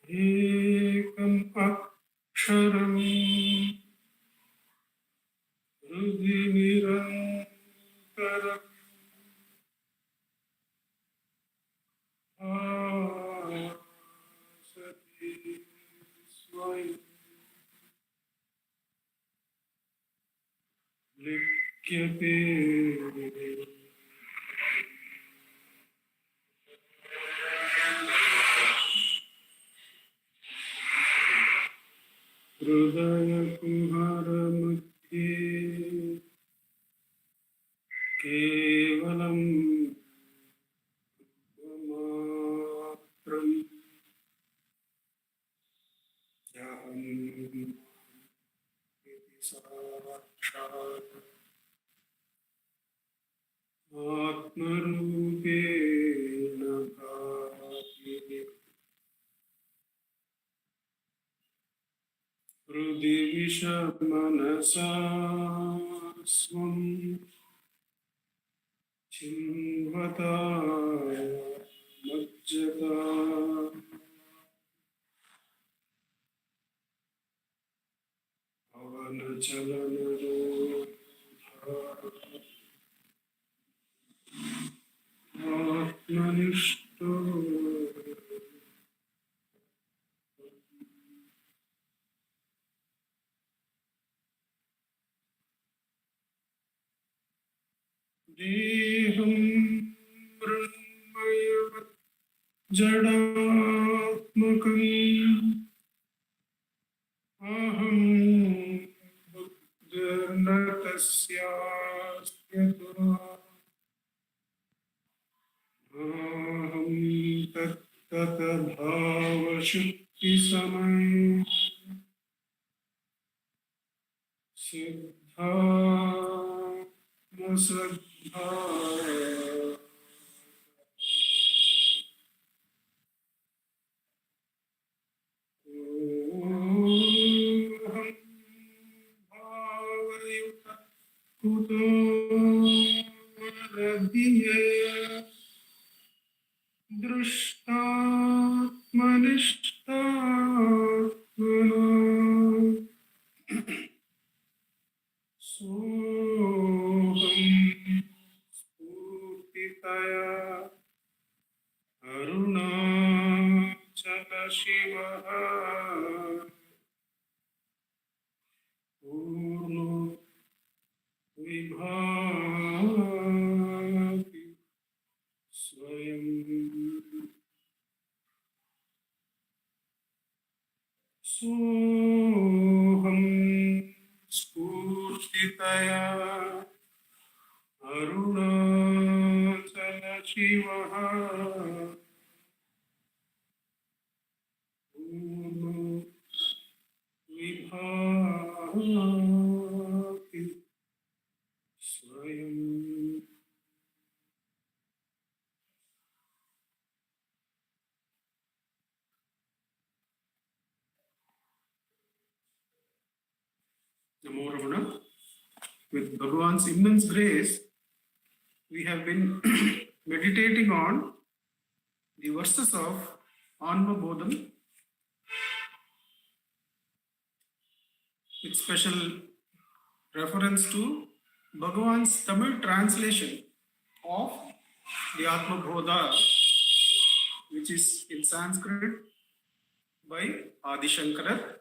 ekam aksharam hridhi nirantaram asati swayam likyate hridaya kumhara madhye kevalam matram yaham iti sakshat atmarupena bhati hridhi vishamanasa swam Chimvata Majjata Pavana Chalanaro Atmanishto Deham Brahmayavat Jadatmakam Aham Buddharnatasyasthata Aham Tattata Bhava Shukti Samay Siddha Nasaddha Oham Bhavayuta Kuto Radhiya Drishtatmanishtatmana Soham Spurtitaya Arunachala Shivaha Purno Vibhati Swayam Soham Spurtitaya Arunachala Shivaha Purno Vibhati Swayam. Namo Ramana. With Bhagavan's immense grace, we have been meditating on the verses of Anma bodham with special reference to Bhagavan's Tamil translation of the Atma Bodha, which is in Sanskrit by Adi Shankara.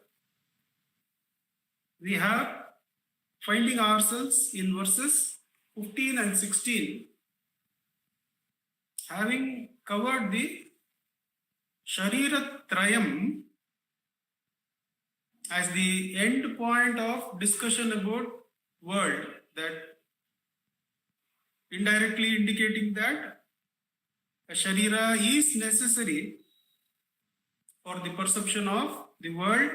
We have finding ourselves in verses 15 and 16, having covered the Sharira Trayam as the end point of discussion about world, that indirectly indicating that a Sharira is necessary for the perception of the world,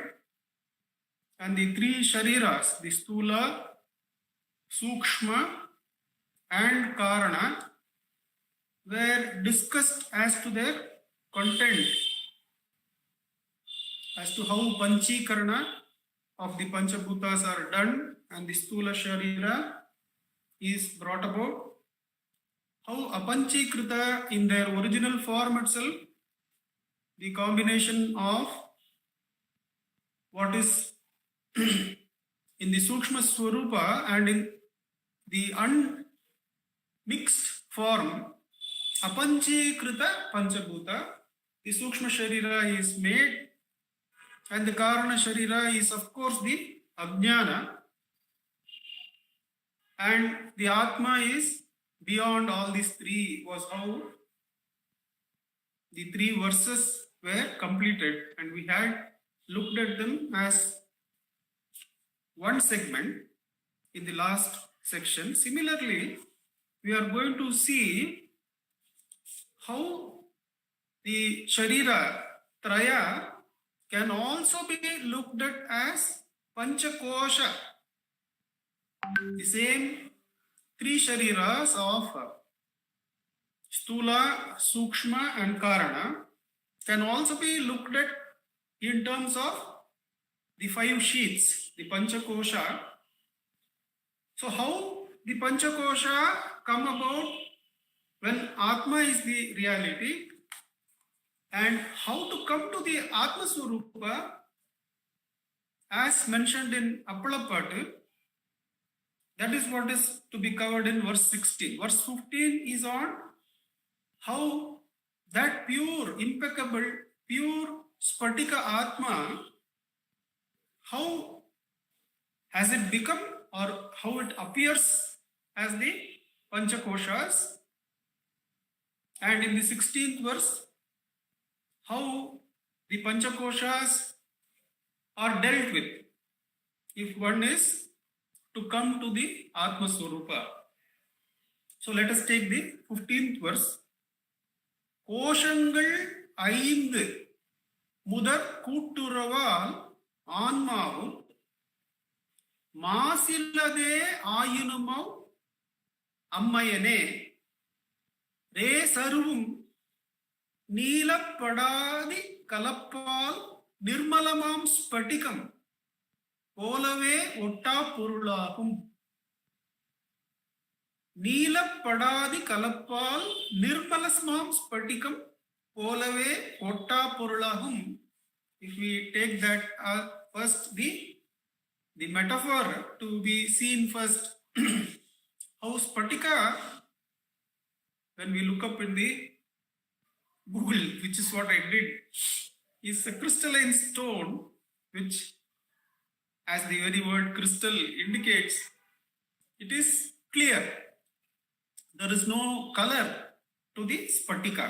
and the three Shariras, the Stula, Sukshma and Karana, were discussed as to their content, as to how Panchikarana of the Panchabhutas are done and the Stula Sharira is brought about, how Apanchikrita in their original form itself, the combination of what is in the Sukshma Swarupa and in the unmixed form, Apanchikrita Panchabhuta, the Sukshma Sharira is made, and the Karana Sharira is of course the Ajnana, and the Atma is beyond all these three, was how the three verses were completed, and we had looked at them as one segment in the last section. Similarly, we are going to see how the Sharira Traya can also be looked at as Panchakosha, the same three Shariras of Stula, Sukshma and Karana can also be looked at in terms of the five sheets, the Panchakosha. So how the Panchakosha come about when Atma is the reality, and how to come to the Atma Swarupa as mentioned in Appalapattu. That is what is to be covered in verse 16. Verse 15 is on how that pure, impeccable, pure Spatika Atma, how has it become, or how it appears as the Panchakoshas. And in the 16th verse, how the Panchakoshas are dealt with if one is to come to the Atma Swarupa. So let us take the 15th verse. கோஷங்கள் ஐந்து முதற் கூட்டுறவால் ஆன்மாவும் மாசில்லதே ஆயினுமோ அம்மையனே ரே சருவும் நீலப்படாதி கலப்பால் நிர்மலமாம் ஸ்படிகம் போலவே ஒட்டா பொருளாகும். நீலப்படாதி கலப்பால் நிர்மலஸ்மாம் ஸ்படிகம் போலவே ஒட்டா பொருளாகும். If we take that first, the metaphor to be seen first, how Spatika, when we look up in the Google, which is what I did, is a crystalline stone, which, as the very word crystal indicates, it is clear. There is no color to the Spatika.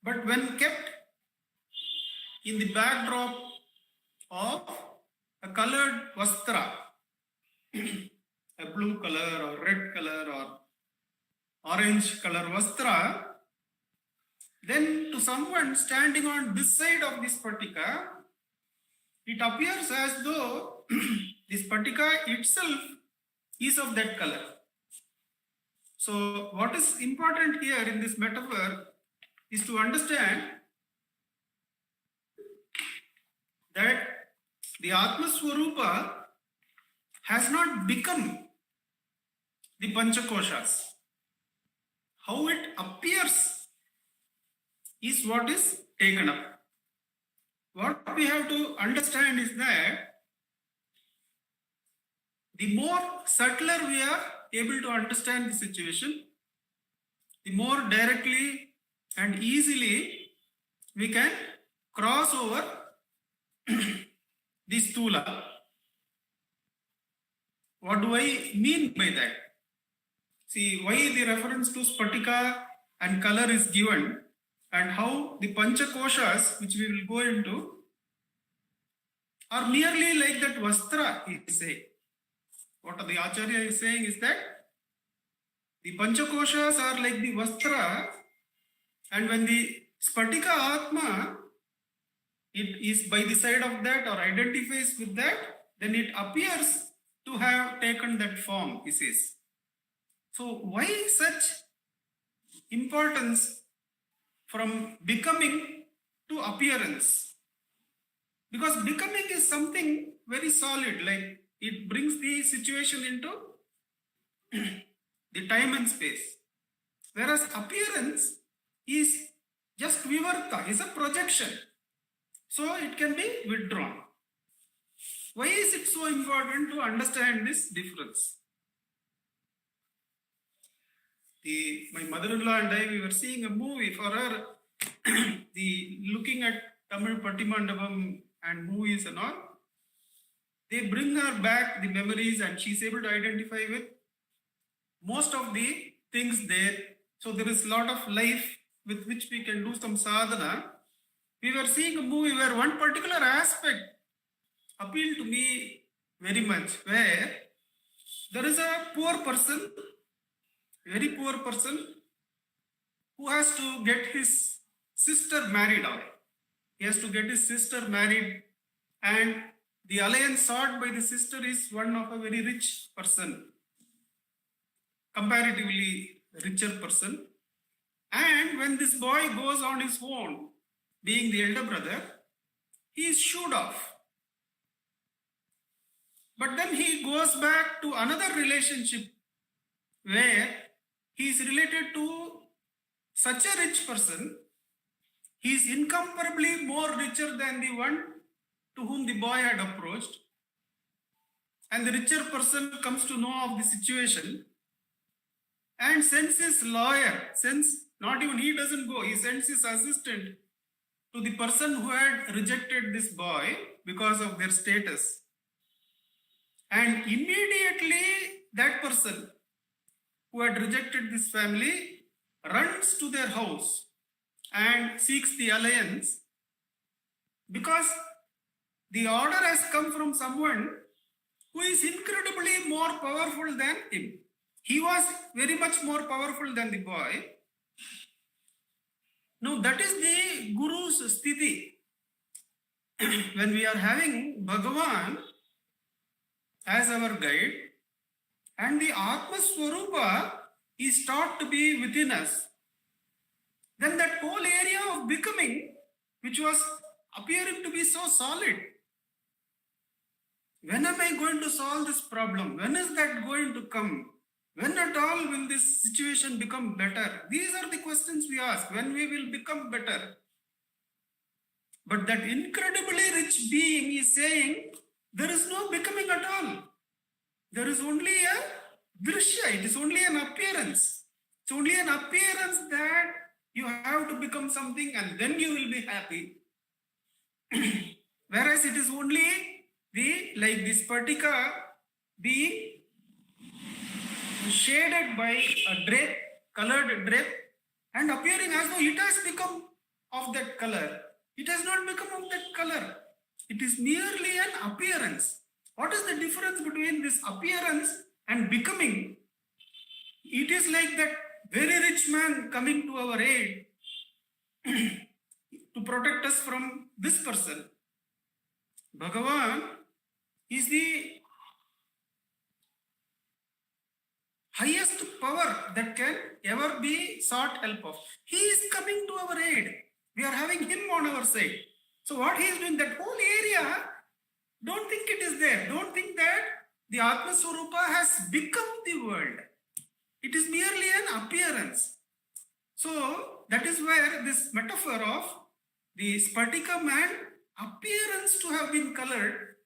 But when kept in the backdrop of a colored vastra, a blue color or red color or orange color vastra, then to someone standing on this side of the Spatika, it appears as though the Spatika itself is of that color. So what is important here in this metaphor is to understand that the Atma Swarupa has not become the Panchakoshas. How it appears is what is taken up. What we have to understand is that the more subtler we are able to understand the situation, the more directly and easily we can cross over the Stula. What do I mean by that? See, why the reference to Spatika and color is given, and how the Panchakoshas, which we will go into, are nearly like that Vastra, he is saying. What the Acharya is saying is that the Panchakoshas are like the Vastra, and when the Spatika Atma, it is by the side of that or identifies with that, then it appears to have taken that form, he says. So why such importance from becoming to appearance? Because becoming is something very solid, like it brings the situation into the time and space. Whereas appearance is just vivarta is a projection. So it can be withdrawn. Why is it so important to understand this difference? My mother-in-law and I, we were seeing a movie for her, looking at Tamil Pattimandapam and movies and all. They bring her back the memories and she's able to identify with most of the things there. So there is a lot of life with which we can do some sadhana. We were seeing a movie where one particular aspect appealed to me very much, where there is a poor person, very poor person, who has to get his sister married away. He has to get his sister married, and the alliance sought by the sister is one of a very rich person, comparatively richer person. And when this boy goes on his own, being the elder brother, he is shooed off. But then he goes back to another relationship where he is related to such a rich person. He is incomparably more richer than the one to whom the boy had approached. And the richer person comes to know of the situation and sends his lawyer, not even he doesn't go, he sends his assistant to the person who had rejected this boy because of their status. And immediately that person who had rejected this family runs to their house and seeks the alliance, because the order has come from someone who is incredibly more powerful than him. He was very much more powerful than the boy. Now that is the Guru's sthiti. When we are having Bhagavan as our guide, and the Atma Swarupa is taught to be within us, then that whole area of becoming, which was appearing to be so solid, when am I going to solve this problem? When is that going to come? When at all will this situation become better? These are the questions we ask. When we will become better? But that incredibly rich being is saying, there is no becoming at all. There is only a drishya. It is only an appearance. It's only an appearance that you have to become something and then you will be happy. Whereas it is only like this Spatika being shaded by a drape, colored drape, and appearing as though it has become of that color. It has not become of that color. It is merely an appearance. What is the difference between this appearance and becoming? It is like that very rich man coming to our aid to protect us from this person. Bhagavan is the highest power that can ever be sought help of. He is coming to our aid. We are having him on our side. So what he is doing, that whole area, don't think it is there. Don't think that the Atma Swarupa has become the world. It is merely an appearance. So that is where this metaphor of the Spatikam and appearance to have been colored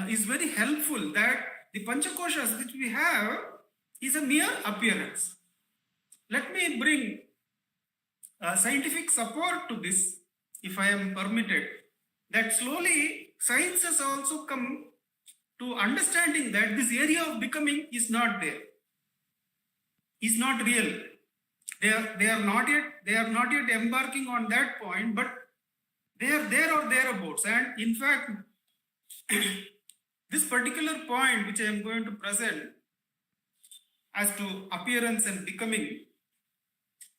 is very helpful, that the Panchakoshas which we have is a mere appearance. Let me bring scientific support to this, if I am permitted, that slowly science has also come to understanding that this area of becoming is not there, is not real. They are not yet embarking on that point, but they are there or thereabouts. And in fact, this particular point which I am going to present as to appearance and becoming,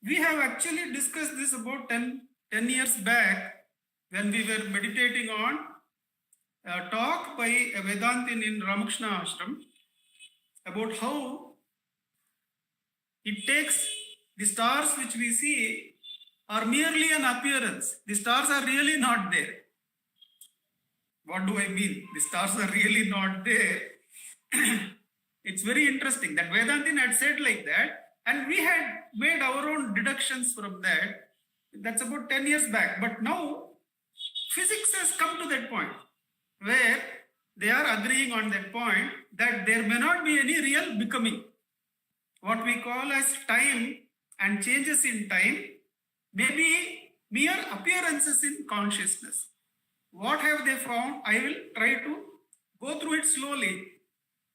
we have actually discussed this about 10 years back when we were meditating on a talk by a Vedantin in Ramakrishna Ashram about how it takes the stars which we see are merely an appearance. The stars are really not there. What do I mean? The stars are really not there. It's very interesting that Vedantin had said like that, and we had made our own deductions from that. That's about 10 years back. But now, physics has come to that point where they are agreeing on that point that there may not be any real becoming. What we call as time and changes in time may be mere appearances in consciousness. What have they found? I will try to go through it slowly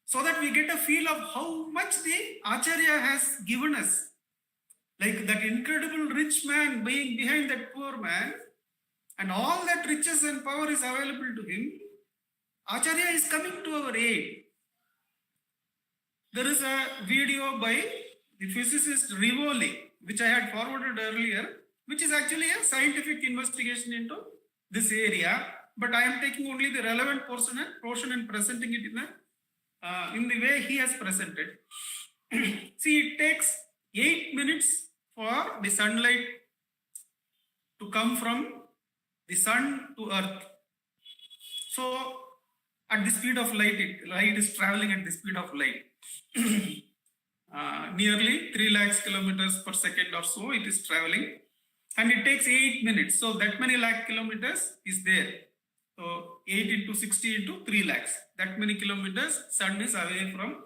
so that we get a feel of how much the Acharya has given us. Like that incredible rich man being behind that poor man, and all that riches and power is available to him. Acharya is coming to our aid. There is a video by the physicist Rivoli, which I had forwarded earlier, which is actually a scientific investigation into this area. But I am taking only the relevant portion and presenting it in the way he has presented. See, it takes 8 minutes for the sunlight to come from the sun to earth. So, at the speed of light, light is traveling at the speed of light. Nearly 3 lakhs kilometers per second or so it is traveling, and it takes 8 minutes. So that many lakh kilometers is there. So 8 into 60 into 3 lakhs. That many kilometers sun is away from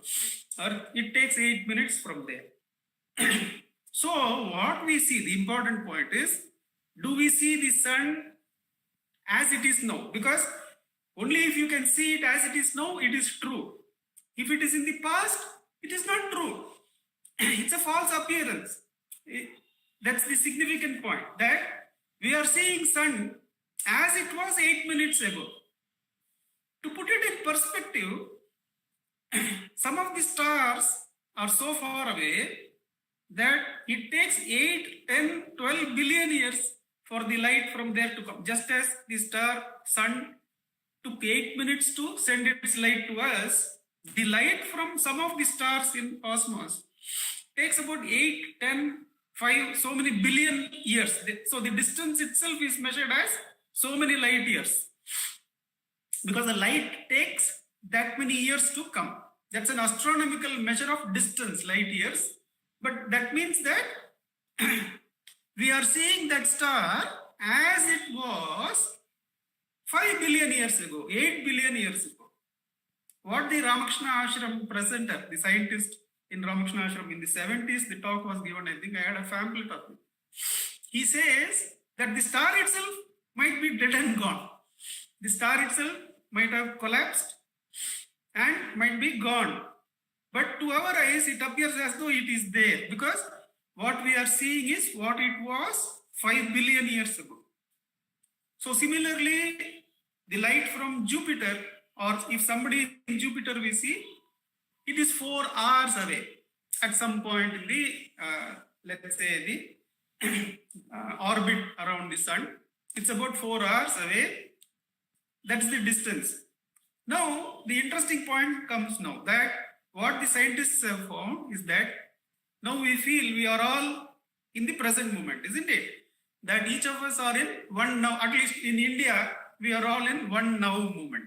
earth. It takes 8 minutes from there. So what we see, the important point is, do we see the sun as it is now? Because only if you can see it as it is now, it is true. If it is in the past, it is not true. It's a false appearance. That's the significant point, that we are seeing sun as it was 8 minutes ago. To put it in perspective, some of the stars are so far away that it takes 8, 10, 12 billion years for the light from there to come. Just as the star sun took 8 minutes to send its light to us, the light from some of the stars in cosmos takes about 8, 10, 5, so many billion years. So the distance itself is measured as so many light years, because the light takes that many years to come. That's an astronomical measure of distance, light years. But that means that we are seeing that star as it was 5 billion years ago, 8 billion years ago. What the Ramakrishna Ashram presenter, the scientist in Ramakrishna Ashram in the 70s, the talk was given, I think I had a pamphlet of it. He says that the star itself might be dead and gone. The star itself might have collapsed and might be gone. But to our eyes, it appears as though it is there, because what we are seeing is what it was 5 billion years ago. So similarly, the light from Jupiter, or if somebody in Jupiter we see, it is 4 hours away at some point in the, let's say, the orbit around the sun. It's about 4 hours away. That's the distance. Now, the interesting point comes now, that what the scientists have found is that now we feel we are all in the present moment, isn't it? That each of us are in one now, at least in India, we are all in one now moment.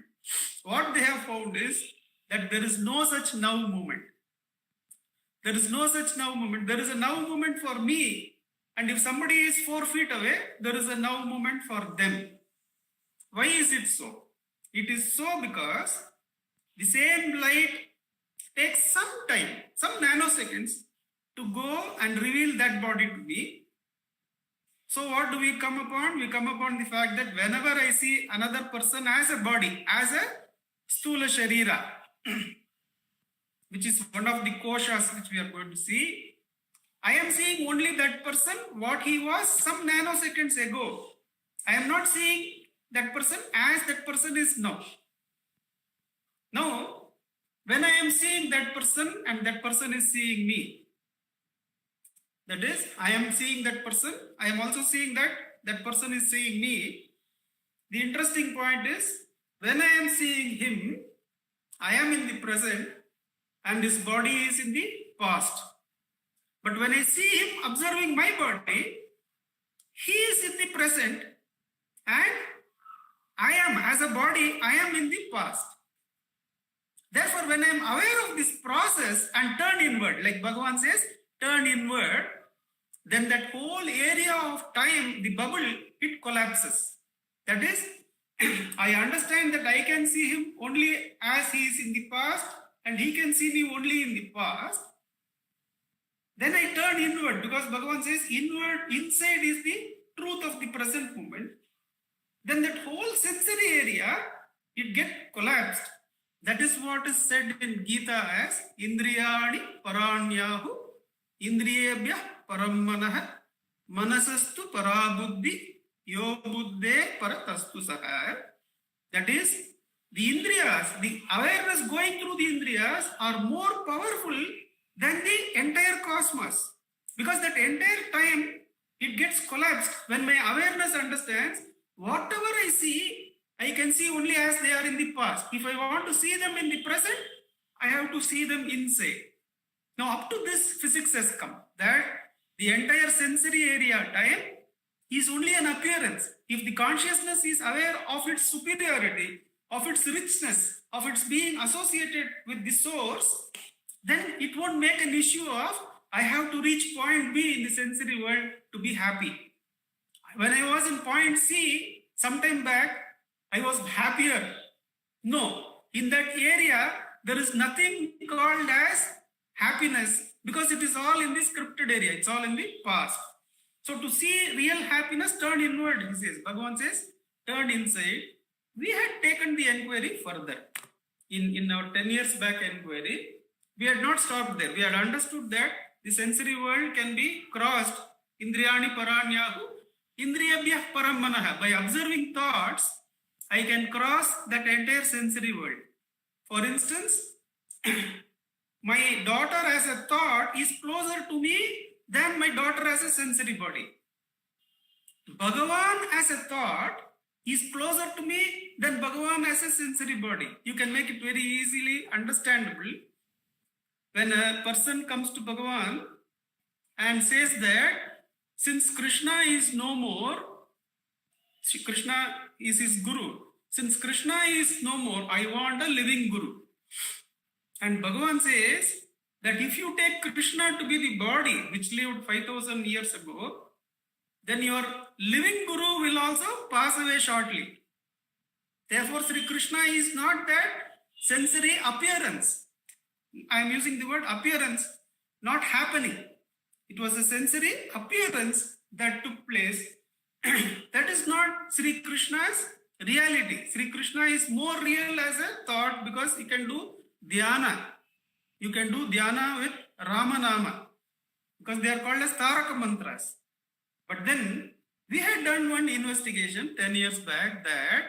What they have found is that there is no such now moment. There is no such now moment. There is a now moment for me, and if somebody is 4 feet away, there is a now moment for them. Why is it so? It is so because the same light takes some time, some nanoseconds, to go and reveal that body to me. So what do we come upon? We come upon the fact that whenever I see another person as a body, as a stula sharira, which is one of the koshas which we are going to see, I am seeing only that person what he was some nanoseconds ago. I am not seeing that person as that person is now. Now, when I am seeing that person and that person is seeing me, that is, I am seeing that person, I am also seeing that that person is seeing me. The interesting point is, when I am seeing him, I am in the present and his body is in the past. But when I see him observing my body, he is in the present and I am, as a body, I am in the past. Therefore, when I am aware of this process and turn inward, like Bhagavan says, turn inward, then that whole area of time, the bubble, it collapses. That is, I understand that I can see him only as he is in the past and he can see me only in the past. Then I turn inward because Bhagavan says inward, inside is the truth of the present moment. Then that whole sensory area, it gets collapsed. That is what is said in Gita as Indriyani Paranyahu Indriyebhyah Parammanah Manasastu Parabuddhi Yo Buddhe Paratastu Saha. That is, the Indriyas, the awareness going through the Indriyas are more powerful than the entire cosmos. Because that entire time, it gets collapsed when my awareness understands whatever I see, I can see only as they are in the past. If I want to see them in the present, I have to see them inside. Now, up to this, physics has come that the entire sensory area time is only an appearance. If the consciousness is aware of its superiority, of its richness, of its being associated with the source, then it won't make an issue of I have to reach point B in the sensory world to be happy. When I was in point C, sometime back, I was happier. No, in that area, there is nothing called as happiness because it is all in the scripted area. It's all in the past. So to see real happiness, turn inward, he says. Bhagavan says, turn inside. We had taken the enquiry further. In our 10 years back enquiry, we had not stopped there. We had understood that the sensory world can be crossed. Indriyani Paranyahu Indriyabhyah Parammanah. By observing thoughts, I can cross that entire sensory world. For instance, my daughter as a thought is closer to me than my daughter as a sensory body. Bhagavan as a thought is closer to me than Bhagavan as a sensory body. You can make it very easily understandable. When a person comes to Bhagavan and says that since Krishna is no more, Krishna is his guru. Since Krishna is no more, I want a living guru. And Bhagavan says that if you take Krishna to be the body which lived 5,000 years ago, then your living guru will also pass away shortly. Therefore, Sri Krishna is not that sensory appearance. I am using the word appearance, not happening. It was a sensory appearance that took place. That is not Sri Krishna's reality. Sri Krishna is more real as a thought because he can do dhyana. You can do dhyana with Ramanama because they are called as Taraka mantras. But then we had done one investigation 10 years back that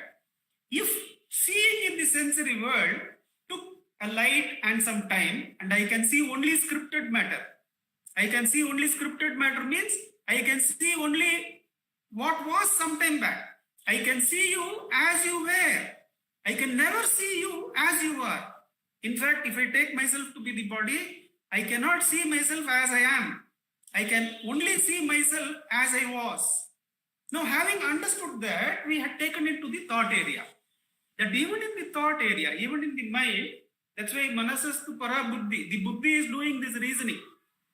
if seeing in the sensory world took a light and some time and I can see only scripted matter. I can see only scripted matter means I can see only what was some time back. I can see you as you were. I can never see you as you are. In fact, if I take myself to be the body, I cannot see myself as I am. I can only see myself as I was. Now, having understood that, we had taken it to the thought area. That even in the thought area, even in the mind, that's why Manasastu Parabuddhi, the Buddhi is doing this reasoning.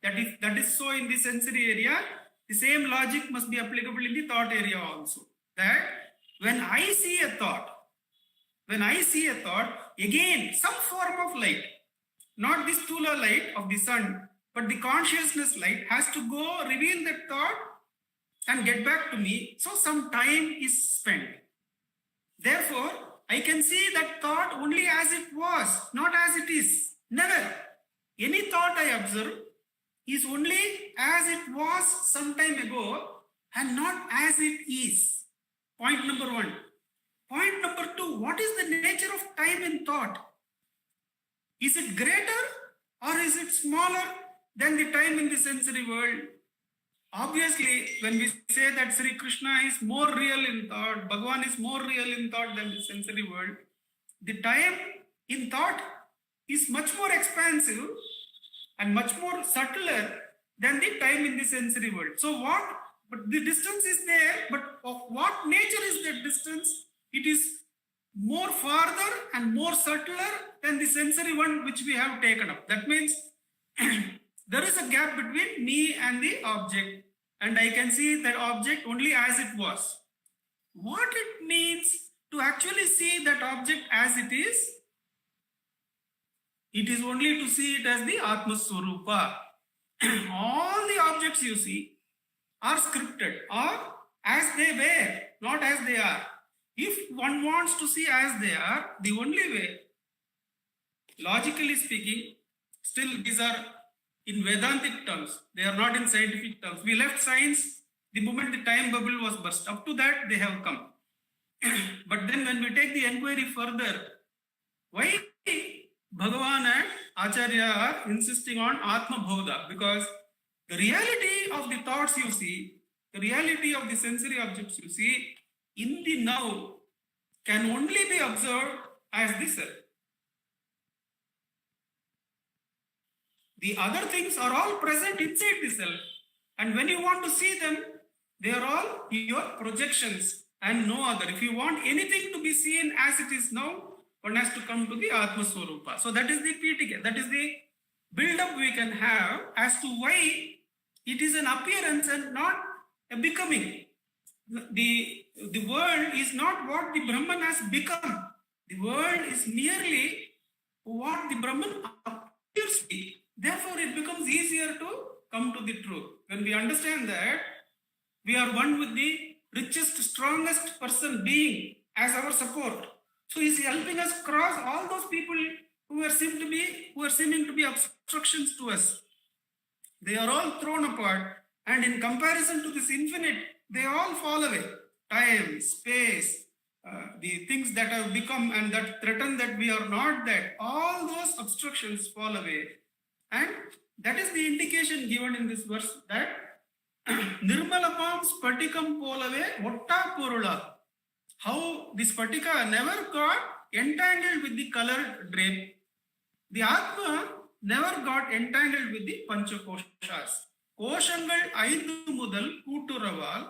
That if that is so in the sensory area, the same logic must be applicable in the thought area also. That when I see a thought, again, some form of light, not the stula light of the sun, but the consciousness light has to go reveal that thought and get back to me. So some time is spent. Therefore, I can see that thought only as it was, not as it is. Never. Any thought I observe is only as it was some time ago and not as it is. Point number one. Point number two, what is the nature of time in thought? Is it greater or is it smaller than the time in the sensory world? Obviously, when we say that Sri Krishna is more real in thought, Bhagavan is more real in thought than the sensory world, the time in thought is much more expansive and much more subtler than the time in the sensory world. So what? But the distance is there, but of what nature is that distance? It is more farther and more subtler than the sensory one which we have taken up. That means there is a gap between me and the object. and I can see that object only as it was. What it means to actually see that object as it is only to see it as the Atma Swarupa. All the objects you see are scripted or as they were, not as they are. If one wants to see as they are, the only way, logically speaking, still these are in Vedantic terms, they are not in scientific terms. We left science the moment the time bubble was burst. Up to that, they have come. But then when we take the inquiry further, why Bhagavan and Acharya are insisting on Atma Bodha? Because the reality of the thoughts you see, the reality of the sensory objects you see, in the now can only be observed as the self. The other things are all present inside the self. And when you want to see them, they are all your projections and no other. If you want anything to be seen as it is now, one has to come to the Atma Swarupa. So that is the Pitika, that is the build-up we can have as to why it is an appearance and not a becoming. The world is not what the Brahman has become. The world is merely what the Brahman appears to be. Therefore, it becomes easier to come to the truth. When we understand that we are one with the richest, strongest person being as our support. So he is helping us cross all those people who are seeming to be obstructions to us. They are all thrown apart, and in comparison to this infinite, they all fall away. Time, space, the things that have become and that threaten that we are not that, all those obstructions fall away. And that is the indication given in this verse that Nirmalapam Spatikam Polave Votta Purula. How this Spatika never got entangled with the colored drape. The Atma never got entangled with the Panchakoshas. Koshangal Aidu Mudal Kuturaval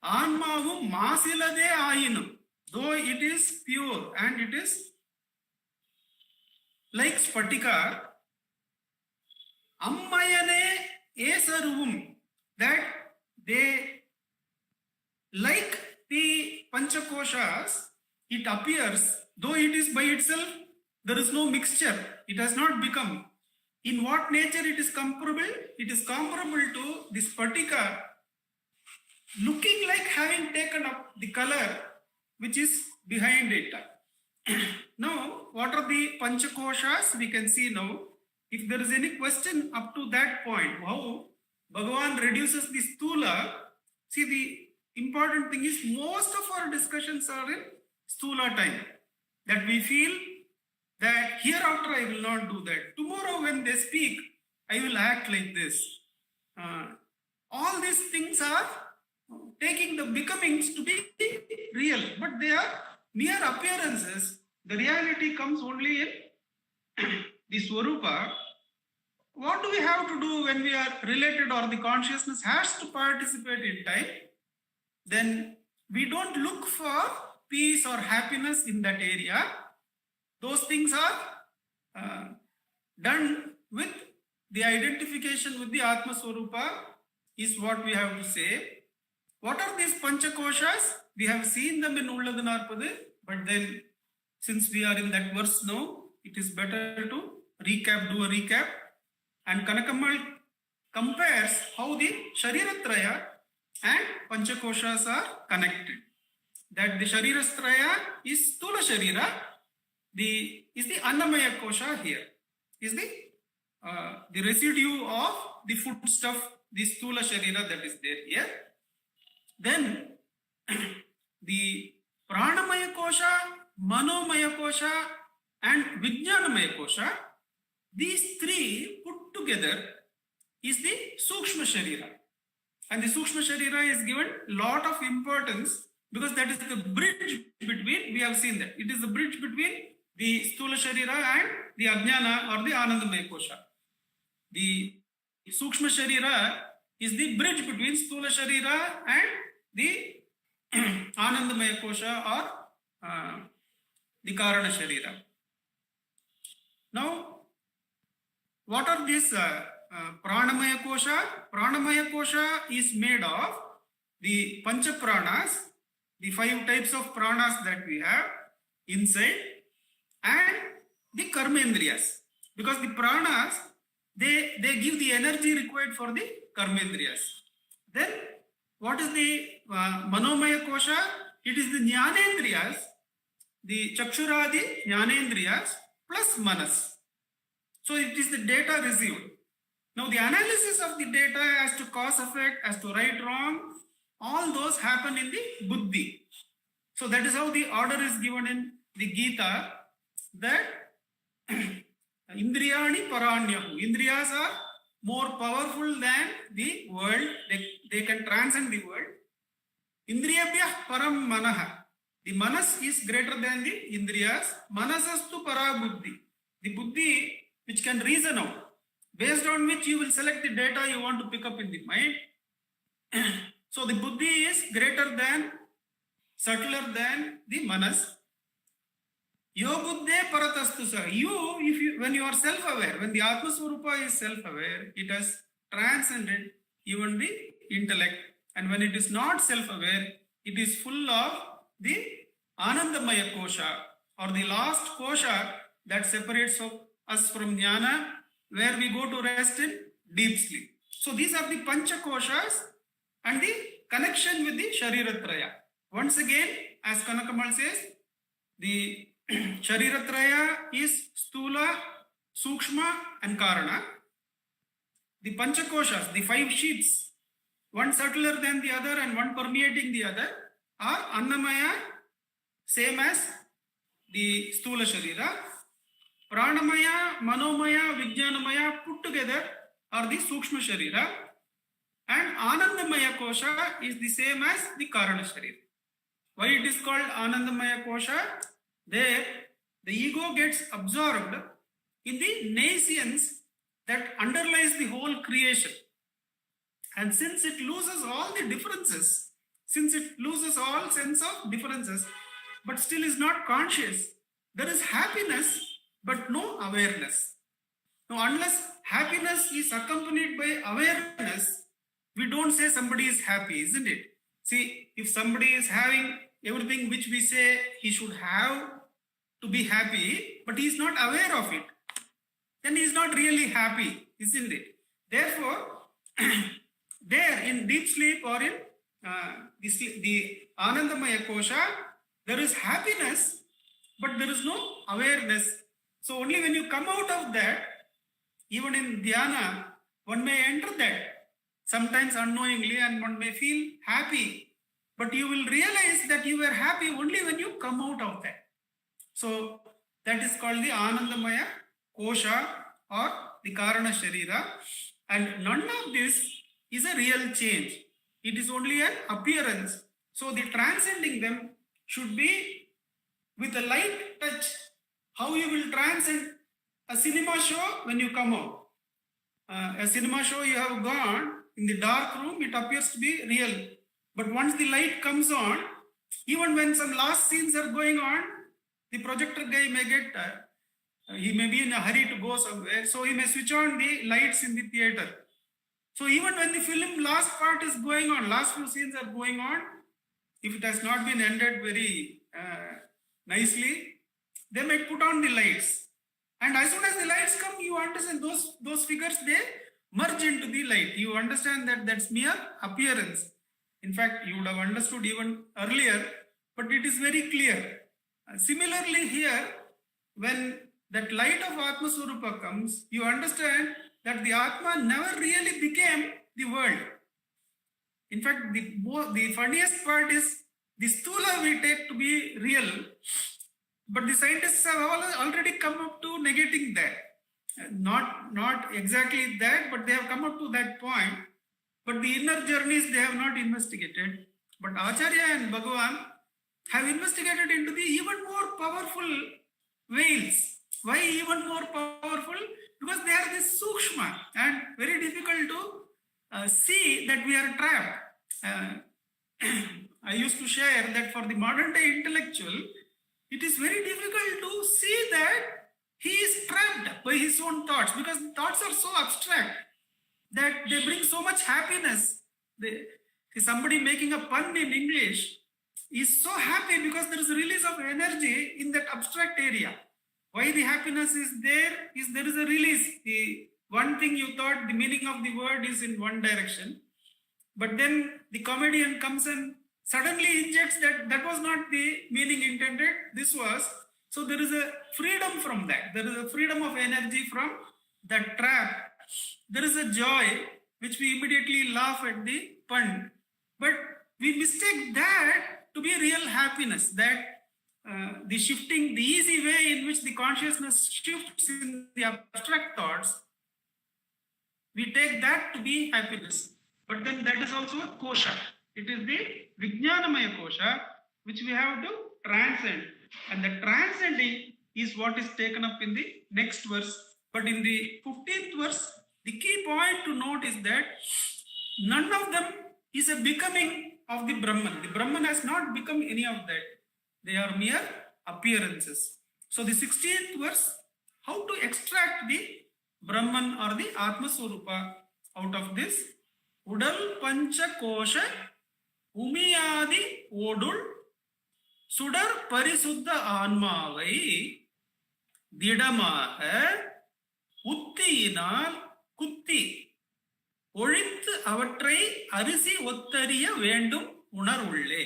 Anmavu Masilade Ayinum. Though it is pure and it is like Spatika, Ammayane Esaruvum, that they, like the Panchakoshas, it appears, though it is by itself, there is no mixture, it has not become. In what nature it is comparable? It is comparable to this Spatika, looking like having taken up the color which is behind it. Now, what are the Panchakoshas? We can see now. If there is any question up to that point, how Bhagavan reduces the Stula, see the important thing is most of our discussions are in Stula time. That we feel that hereafter I will not do that. Tomorrow when they speak, I will act like this. All these things are taking the becomings to be real, but they are mere appearances. The reality comes only in the Swarupa. What do we have to do when we are related or the consciousness has to participate in time? Then we don't look for peace or happiness in that area. Those things are done with the identification with the Atma Swarupa is what we have to say. What are these Panchakoshas? We have seen them in Ulladanarpadu, but then since we are in that verse now, it is better to do a recap. And Kanakamal compares how the Shariratraya and Panchakoshas are connected. That the Shariratraya is Stula Sharira, is the Annamaya Kosha here, is the residue of the food stuff, the Stula Sharira that is there here. Then the Pranamaya Kosha, Manomaya Kosha and Vijnanamaya Kosha, these three put together is the Sukshma Sharira. And the Sukshma Sharira is given lot of importance because that is the bridge between, we have seen that, it is the bridge between the Stula Sharira and the Ajnana or the Anandamaya Kosha. The Sukshma Sharira is the bridge between Stula Sharira and the Anandamaya Kosha or the Karana Sharira. Now, what are these Pranamaya Kosha. Pranamaya Kosha is made of the Pancha Pranas, the 5 types of pranas that we have inside, and the Karmendriyas. Because the pranas, they give the energy required for the Karmendriyas. Then, what is the Manomaya Kosha? It is the Jnanendriyas, the Chakshuradi Jnanendriyas plus Manas. So it is the data received. Now the analysis of the data as to cause effect, as to right wrong, all those happen in the Buddhi. So that is how the order is given in the Gita, that Indriyani Paranyahu. Indriyas are more powerful than the world. They can transcend the world. Indriyabhyah param manaha. The manas is greater than the indriyas. Manasastu para buddhi. The buddhi which can reason out, based on which you will select the data you want to pick up in the mind. So the buddhi is greater than, subtler than the manas. Yo buddhe paratastu sa. When you are self-aware, when the Atma Swarupa is self-aware, it has transcended even the intellect. And when it is not self-aware, it is full of the Anandamaya Kosha, or the last Kosha that separates us from Jnana, where we go to rest in deep sleep. So these are the Pancha Koshas and the connection with the Shariratraya. Once again, as Kanakamal says, the Shariratraya is Stula, Sukshma and Karana. The Pancha Koshas, the 5 sheets, one subtler than the other and one permeating the other, are Annamaya, same as the Stula Sharira. Pranamaya, Manomaya, Vijnanamaya put together are the Sukshma Sharira. And Anandamaya Kosha is the same as the Karana Sharira. Why it is called Anandamaya Kosha? There, the ego gets absorbed in the nescience that underlies the whole creation. And since it loses all the differences, since it loses all sense of differences, but still is not conscious, there is happiness, but no awareness. Now, unless happiness is accompanied by awareness, we don't say somebody is happy, isn't it? See, if somebody is having everything which we say he should have to be happy, but he is not aware of it, then he is not really happy, isn't it? Therefore, there in deep sleep or in the Anandamaya Kosha, there is happiness, but there is no awareness. So only when you come out of that, even in dhyana, one may enter that, sometimes unknowingly, and one may feel happy. But you will realize that you were happy only when you come out of that. So that is called the Anandamaya Kosha or the Karana Sharira. And none of this is a real change. It is only an appearance. So the transcending them should be with a light touch. How you will transcend a cinema show when you come out. A cinema show you have gone, in the dark room, it appears to be real. But once the light comes on, even when some last scenes are going on, the projector guy may get, he may be in a hurry to go somewhere, so he may switch on the lights in the theater. So even when the film last part is going on, last few scenes are going on, if it has not been ended very nicely, they might put on the lights. And as soon as the lights come, you understand those figures, they merge into the light. You understand that that's mere appearance. In fact, you would have understood even earlier, but it is very clear. Similarly here, when that light of Atma Swarupa comes, you understand that the Atma never really became the world. In fact, the funniest part is the Stula we take to be real, but the scientists have already come up to negating that. Not exactly that, but they have come up to that point. But the inner journeys they have not investigated. But Acharya and Bhagavan have investigated into the even more powerful veils. Why even more powerful? Because they are this sukshma and very difficult to see that we are trapped. I used to share that for the modern day intellectual, it is very difficult to see that he is trapped by his own thoughts, because thoughts are so abstract. that they bring so much happiness. Somebody making a pun in English is so happy because there is a release of energy in that abstract area. Why the happiness is there is a release. The one thing you thought the meaning of the word is in one direction, but then the comedian comes and suddenly injects that was not the meaning intended, this was. So there is a freedom from that. There is a freedom of energy from that trap. There is a joy which we immediately laugh at the pun. But we mistake that to be real happiness, that the shifting, the easy way in which the consciousness shifts in the abstract thoughts, we take that to be happiness. But then that is also a kosha. It is the Vijnanamaya kosha which we have to transcend. And the transcending is what is taken up in the next verse. But in the 15th verse, the key point to note is that none of them is a becoming of the Brahman. The Brahman has not become any of that. They are mere appearances. So the 16th verse, how to extract the Brahman or the Atma Swarupa out of this? Udal Pancha Kosha Umiyadi Odul Sudar Parisuddha Anmavai Didamaha Uttiinal Kutti ஒழித்து அவற்றை அரிசி ஒத்தறிய வேண்டும் உணர்வுள்ளே.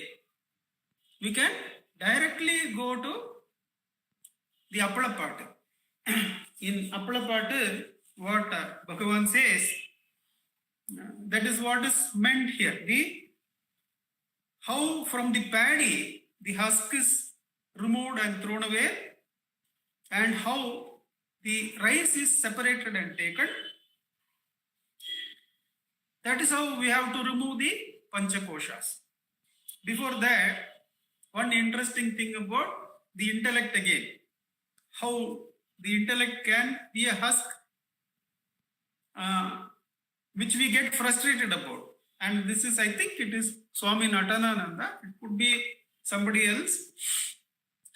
We can directly go to the Appalapattu. In Appalapattu, what Bhagavan says, that is what is meant here. How from the paddy the husk is removed and thrown away, and how the rice is separated and taken. That is how we have to remove the Panchakoshas. Before that, one interesting thing about the intellect again. How the intellect can be a husk which we get frustrated about. And this is, I think it is Swami Natanananda. It could be somebody else.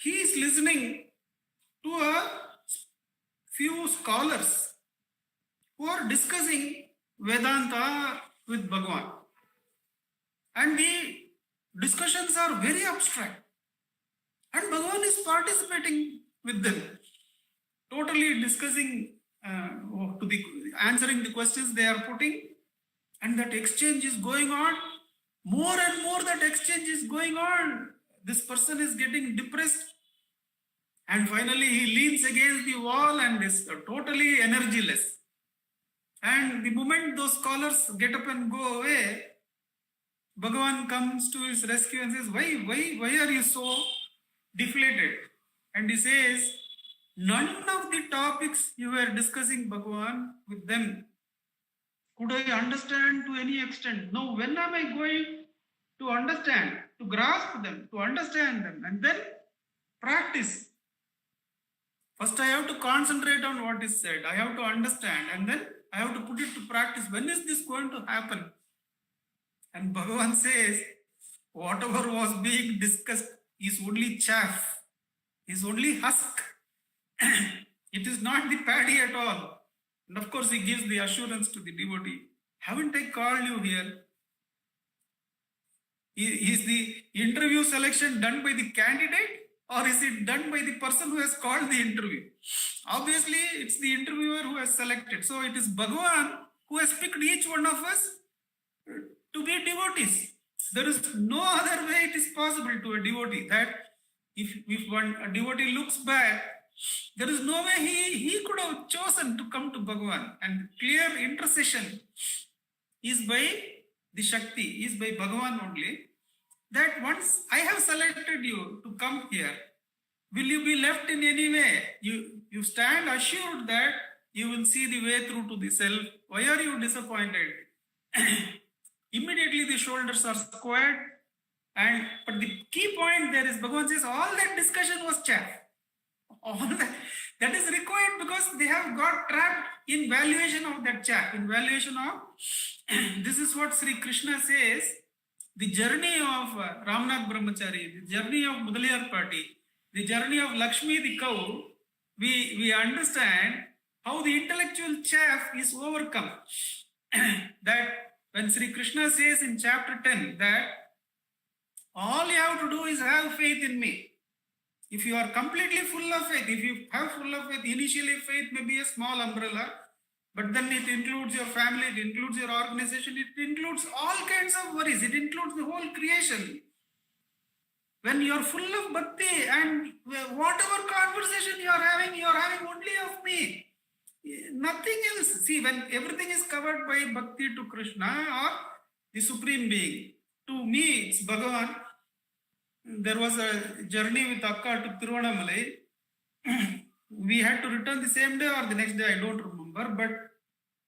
He is listening to a few scholars who are discussing Vedanta with Bhagavan. And the discussions are very abstract. And Bhagavan is participating with them, totally discussing, answering the questions they are putting. And that exchange is going on. More and more that exchange is going on. This person is getting depressed. And finally he leans against the wall and is totally energyless. And the moment those scholars get up and go away, Bhagavan comes to his rescue and says, why are you so deflated? And he says, none of the topics you were discussing, Bhagavan, with them could I understand to any extent. Now, when am I going to understand, to grasp them, to understand them, and then practice? First, I have to concentrate on what is said. I have to understand, and then I have to put it to practice. When is this going to happen? And Bhagavan says, whatever was being discussed is only chaff, is only husk. It is not the paddy at all. And of course, he gives the assurance to the devotee. Haven't I called you here? Is the interview selection done by the candidate, or is it done by the person who has called the interview? Obviously, it's the interviewer who has selected. So it is Bhagavan who has picked each one of us to be devotees. There is no other way it is possible to a devotee, that if a devotee looks back, there is no way he could have chosen to come to Bhagavan. And clear intercession is by the Shakti, is by Bhagavan only, that once I have selected you to come here, will you be left in any way? You stand assured that you will see the way through to the self. Why are you disappointed? Immediately the shoulders are squared. But the key point there is, Bhagavan says, all that discussion was chaff. All that is required because they have got trapped in valuation of that chaff, in valuation of, this is what Sri Krishna says, the journey of Ramanath Brahmachari, the journey of Mudaliyar Party, the journey of Lakshmi the cow, we understand how the intellectual chaff is overcome. that when Sri Krishna says in chapter 10 that all you have to do is have faith in me. If you are completely full of faith, if you have full of faith, initially faith may be a small umbrella, but then it includes your family, it includes your organization, it includes all kinds of worries, it includes the whole creation. When you are full of bhakti and whatever conversation you are having only of me. Nothing else. See, when everything is covered by bhakti to Krishna or the Supreme Being, to me it's Bhagavan. There was a journey with Akka to Tiruvannamalai. We had to return the same day or the next day, I don't remember. But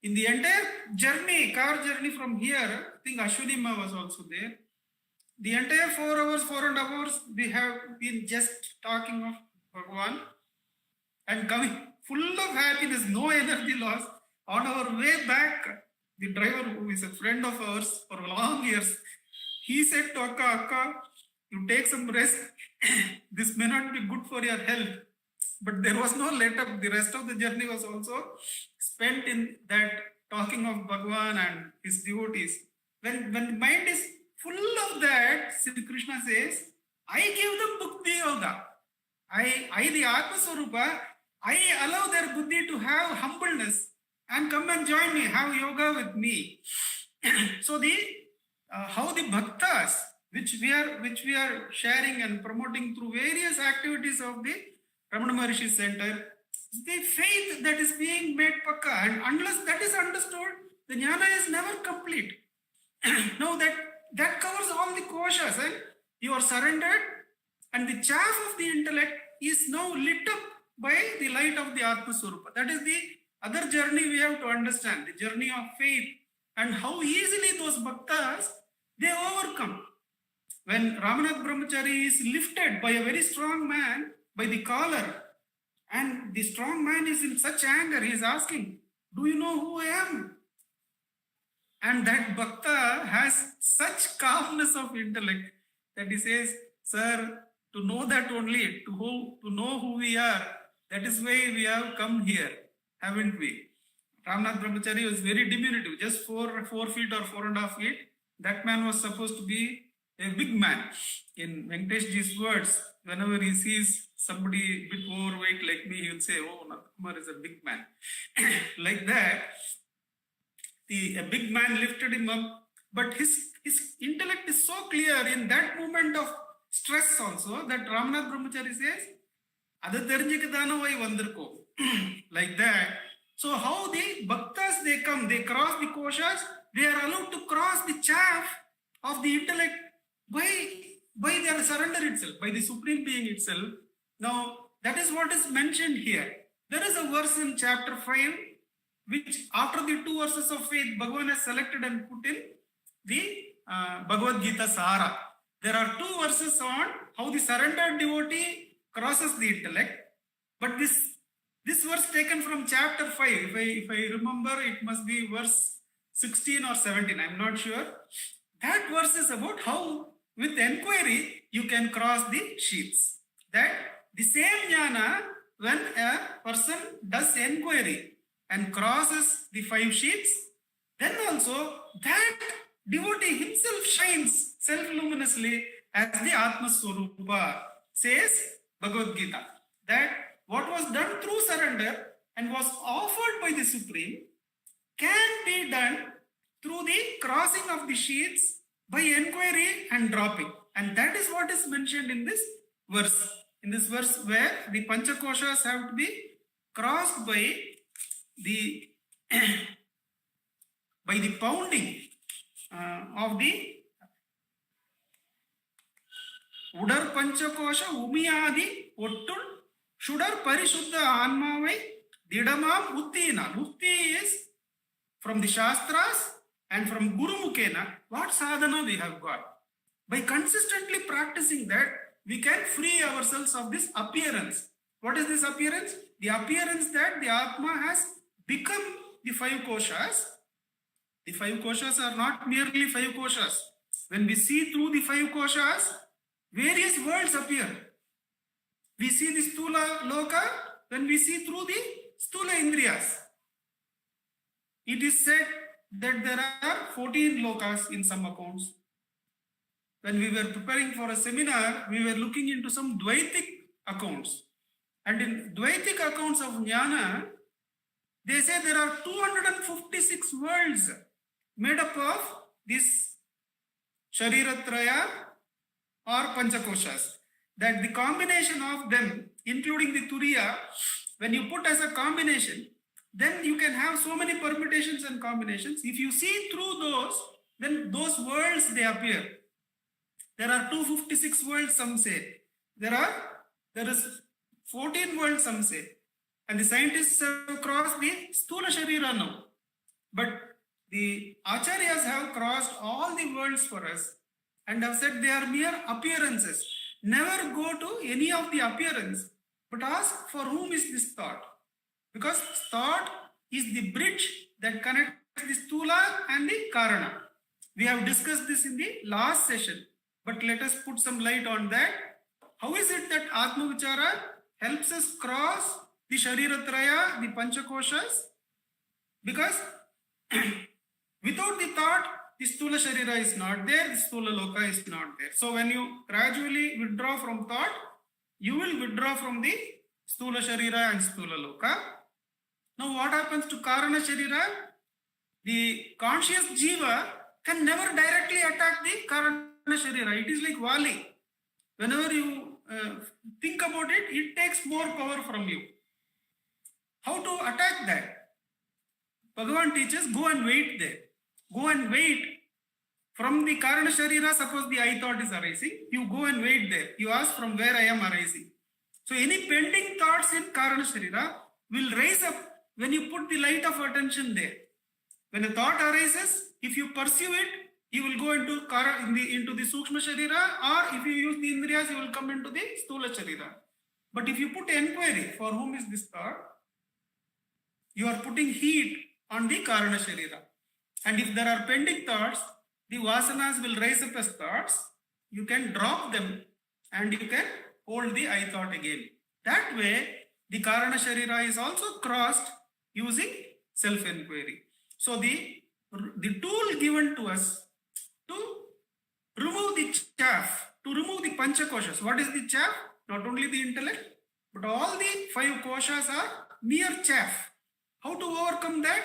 in the entire journey, car journey from here, I think Ashwini Ma was also there. The entire 4 hours, 4.5 hours, we have been just talking of Bhagavan and coming full of happiness, no energy loss. On our way back, the driver, who is a friend of ours for long years, he said to Akka, you take some rest. This may not be good for your health. But there was no let up. The rest of the journey was also spent in that talking of Bhagavan and his devotees. When the mind is full of that, Sri Krishna says, I give them Bhakti Yoga. I the Atma Swarupa, I allow their buddhi to have humbleness and come and join me, have yoga with me. So how the bhaktas, which we are sharing and promoting through various activities of the Ramana Maharishi Center, the faith that is being made pakka, and unless that is understood, the jnana is never complete. Now that covers all the koshas, and you are surrendered, and the chaff of the intellect is now lit up by the light of the Atma Swarupa. That is the other journey we have to understand, the journey of faith, and how easily those bhaktas, they overcome. When Ramanath Brahmachari is lifted by a very strong man by the collar, and the strong man is in such anger, he is asking, do you know who I am? And that bhakta has such calmness of intellect that he says, sir, to know that only, to know who we are, that is why we have come here, haven't we? Ramanath Brahmachari was very diminutive, just 4 feet or 4.5 feet. That man was supposed to be a big man. In Venkateshji's words, whenever he sees somebody a bit overweight like me, he will say, oh, Nandakumar is a big man. Like that, a big man lifted him up, but his intellect is so clear in that moment of stress also that Ramanath Brahmachari says, like that. So how the bhaktas, they come, they cross the koshas, they are allowed to cross the chaff of the intellect by their surrender itself, by the Supreme Being itself. Now, that is what is mentioned here. There is a verse in chapter 5, which after the 2 verses of faith, Bhagavan has selected and put in the Bhagavad Gita Sara. There are 2 verses on how the surrendered devotee crosses the intellect. But this verse taken from chapter 5, if I remember, it must be verse 16 or 17, I'm not sure. That verse is about how with enquiry you can cross the sheets. That the same jnana, when a person does enquiry and crosses the 5 sheets, then also that devotee himself shines self-luminously as the Atma Swarupa, says Bhagavad Gita. That what was done through surrender and was offered by the Supreme can be done through the crossing of the sheets by enquiry and dropping. And that is what is mentioned in this verse. In this verse where the Panchakoshas have to be crossed by the pounding of the Udar Panchakosha Umiyadi Ottul Shudar Parishuddha Anmavai Didamam Uttina. Utti is from the Shastras and from Guru Mukena. What sadhana we have got? By consistently practicing that, we can free ourselves of this appearance. What is this appearance? The appearance that the Atma has become the 5 koshas. The 5 koshas are not merely 5 koshas. When we see through the 5 koshas, various worlds appear. We see the Stula Loka when we see through the Stula Indriyas. It is said that there are 14 lokas in some accounts. When we were preparing for a seminar, we were looking into some Dvaitic accounts. And in Dvaitic accounts of Jnana, they say there are 256 worlds made up of this Shariratraya or Panchakoshas. That the combination of them, including the Turiya, when you put as a combination, then you can have so many permutations and combinations. If you see through those, then those worlds, they appear. There are 256 worlds, some say. There is 14 worlds, some say. And the scientists have crossed the Stula Sharira now. But the Acharyas have crossed all the worlds for us and have said they are mere appearances. Never go to any of the appearance, but ask for whom is this thought. Because thought is the bridge that connects the Stula and the Karana. We have discussed this in the last session, but let us put some light on that. How is it that Atma Vichara helps us cross the Shariratraya, the Panchakoshas? Because without the thought, the Stula Sharira is not there, the Stula Loka is not there. So when you gradually withdraw from thought, you will withdraw from the Stula Sharira and Stula Loka. Now what happens to Karana Sharira? The conscious Jiva can never directly attack the Karana Sharira. It is like Vali. Whenever you think about it, it takes more power from you. How to attack that? Bhagavan teaches, go and wait there. Go and wait. From the Karana Sharira, suppose the I thought is arising, you go and wait there. You ask from where I am arising. So any pending thoughts in Karana Sharira will rise up when you put the light of attention there. When a thought arises, if you pursue it, you will go into the Sukshma Sharira, or if you use the Indriyas, you will come into the Stula Sharira. But if you put enquiry, for whom is this thought? You are putting heat on the Karana Sharira. And if there are pending thoughts, the Vasanas will rise up as thoughts. You can drop them and you can hold the I thought again. That way, the Karana Sharira is also crossed using self-enquiry. So the tool given to us to remove the chaff, to remove the Panchakoshas. What is the chaff? Not only the intellect, but all the 5 koshas are mere chaff. How to overcome that?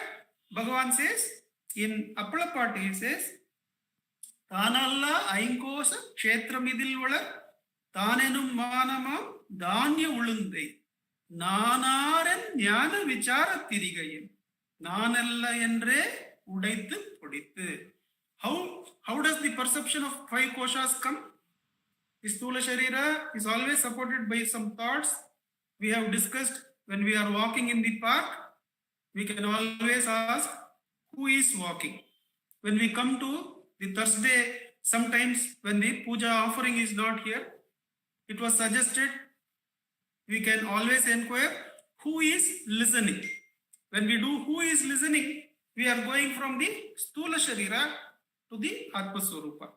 Bhagavan says, in Appalapati he says, Tanalla Ainkosha Kshetramidilvala Tanenum Manamam Danya Ulundai Nanaran Jnana Vichara Tirigayan Nanalla Endre Udaitu Pudithu. How does the perception of 5 koshas come? The Stula Sharira is always supported by some thoughts. We have discussed when we are walking in the park, we can always ask, who is walking? When we come to the Thursday, sometimes when the puja offering is not here, it was suggested we can always inquire, who is listening? When we do who is listening, we are going from the Stula Sharira to the Atma Swarupa.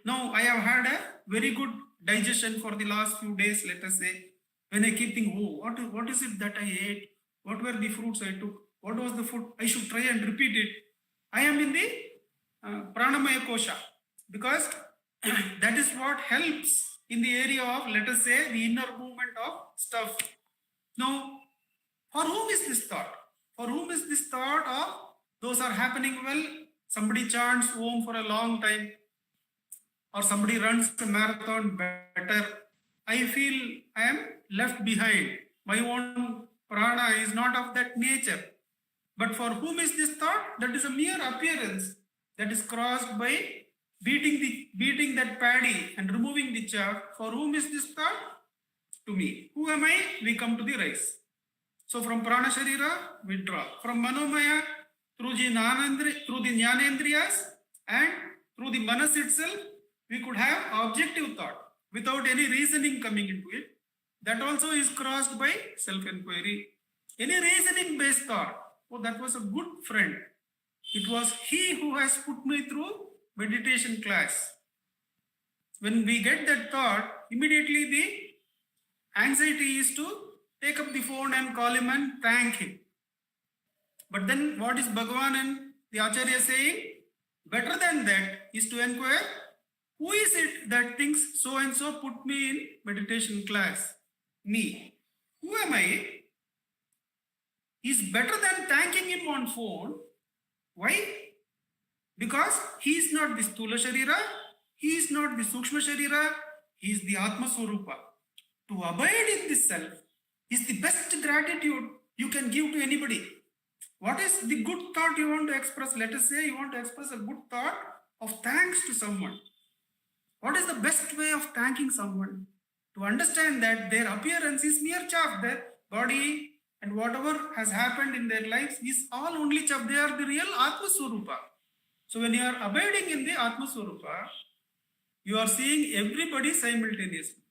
Now, I have had a very good digestion for the last few days, let us say. When I keep thinking, oh, what is it that I ate? What were the fruits I took? What was the food? I should try and repeat it. I am in the Pranamaya Kosha, because that is what helps in the area of, let us say, the inner movement of stuff. Now, for whom is this thought? For whom is this thought of those are happening well? Somebody chants Om for a long time, or somebody runs a marathon better. I feel I am left behind. My own prana is not of that nature. But for whom is this thought? That is a mere appearance that is crossed by beating that paddy and removing the chaff. For whom is this thought? To me. Who am I? We come to the rice. So from Prana Sharira, we draw. From Manomaya, through the Jnanendriyas and through the Manas itself, we could have objective thought without any reasoning coming into it. That also is crossed by self-enquiry. Any reasoning based thought, oh, that was a good friend. It was he who has put me through meditation class. When we get that thought, immediately the anxiety is to take up the phone and call him and thank him. But then what is Bhagavan and The Acharya is saying, better than that is to inquire, who is it that thinks so and so put me in meditation class? Me. Who am I? Is better than thanking him on phone. Why? Because he is not the Stula Sharira, he is not the Sukshma Sharira, he is the Atma Swarupa. To abide in this self is the best gratitude you can give to anybody. What is the good thought you want to express? Let us say you want to express a good thought of thanks to someone. What is the best way of thanking someone? To understand that their appearance is mere chaff, their body and whatever has happened in their lives is all only chaff. They are the real Atma Swarupa. So when you are abiding in the Atma Swarupa, you are seeing everybody simultaneously.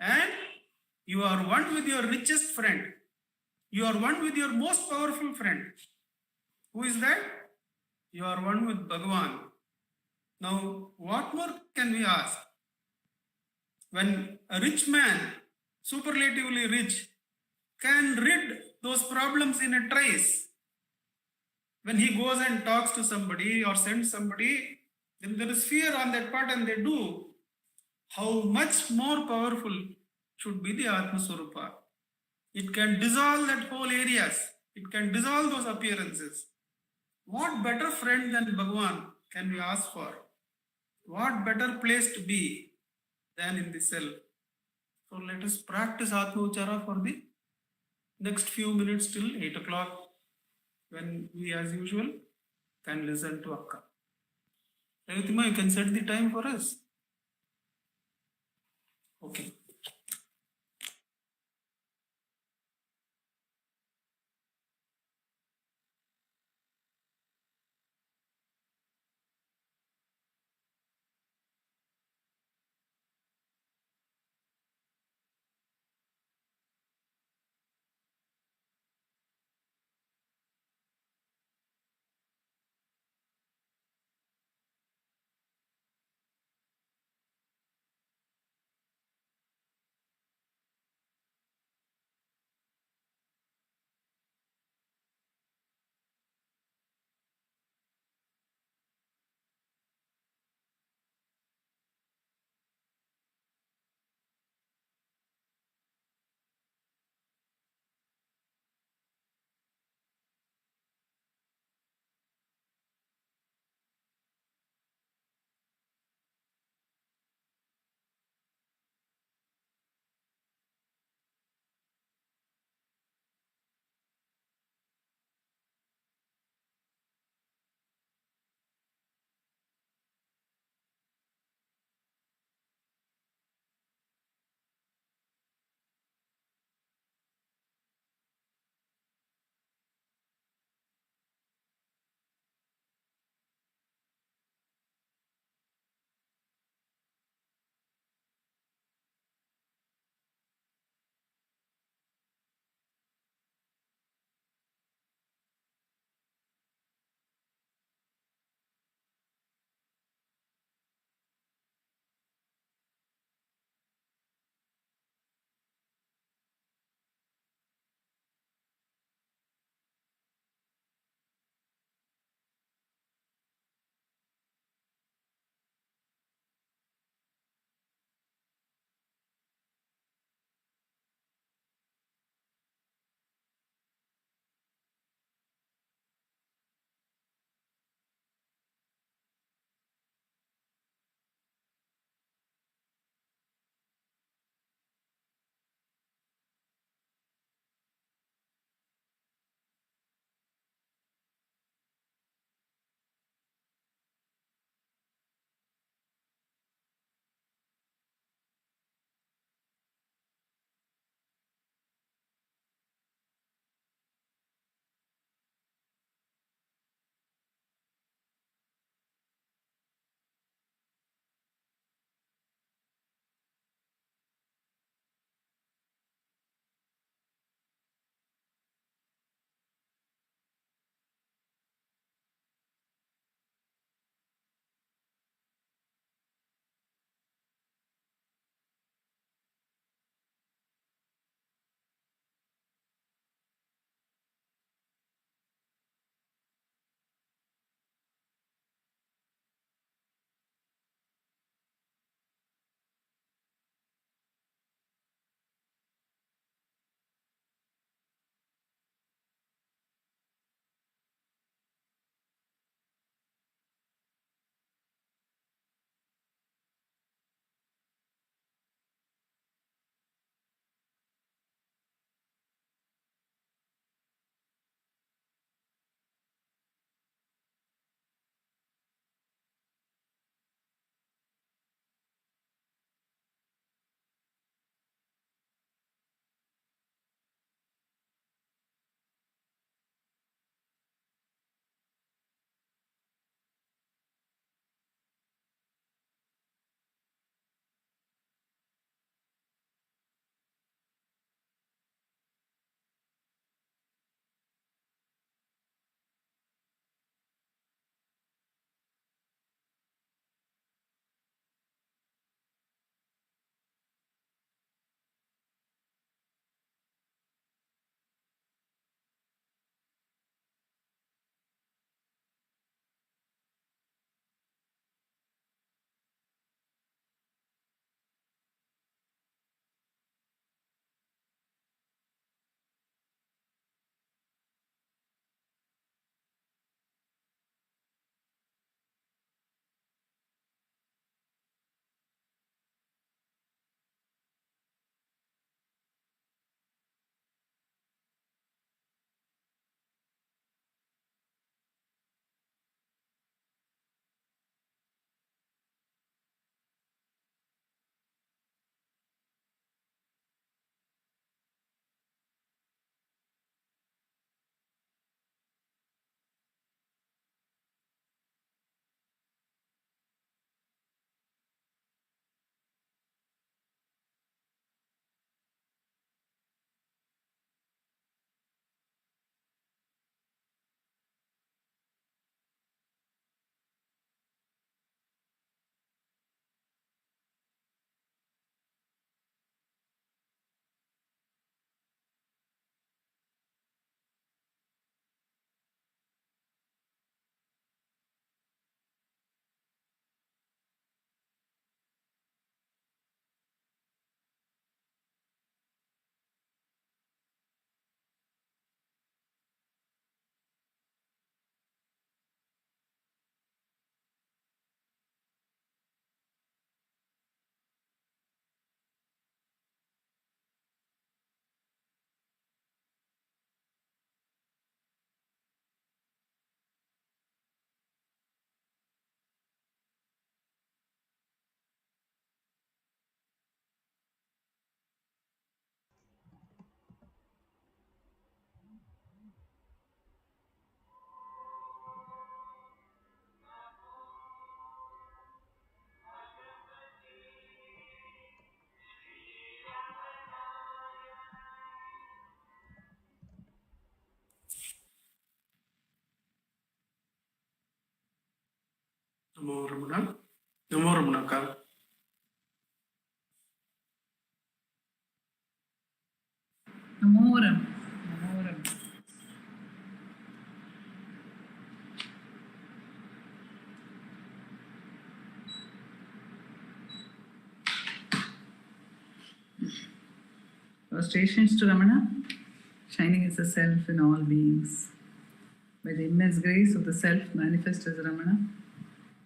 And you are one with your richest friend. You are one with your most powerful friend. Who is that? You are one with Bhagavan. Now, what more can we ask? When a rich man, superlatively rich, can rid those problems in a trice, when he goes and talks to somebody or sends somebody, then there is fear on that part and they do. How much more powerful should be the Atma Swarupa? It can dissolve that whole areas. It can dissolve those appearances. What better friend than Bhagavan can we ask for? What better place to be than in the self? So let us practice Atma Uchara for the next few minutes till 8 o'clock, when we, as usual, can listen to Akka. Revathi, you can set the time for us. Okay. Namo Ramana. Namo Ramanaka. Namo Ram. Namo Ram. Prostrations to Ramana. Shining is the self in all beings. By the immense grace of the self manifest as Ramana,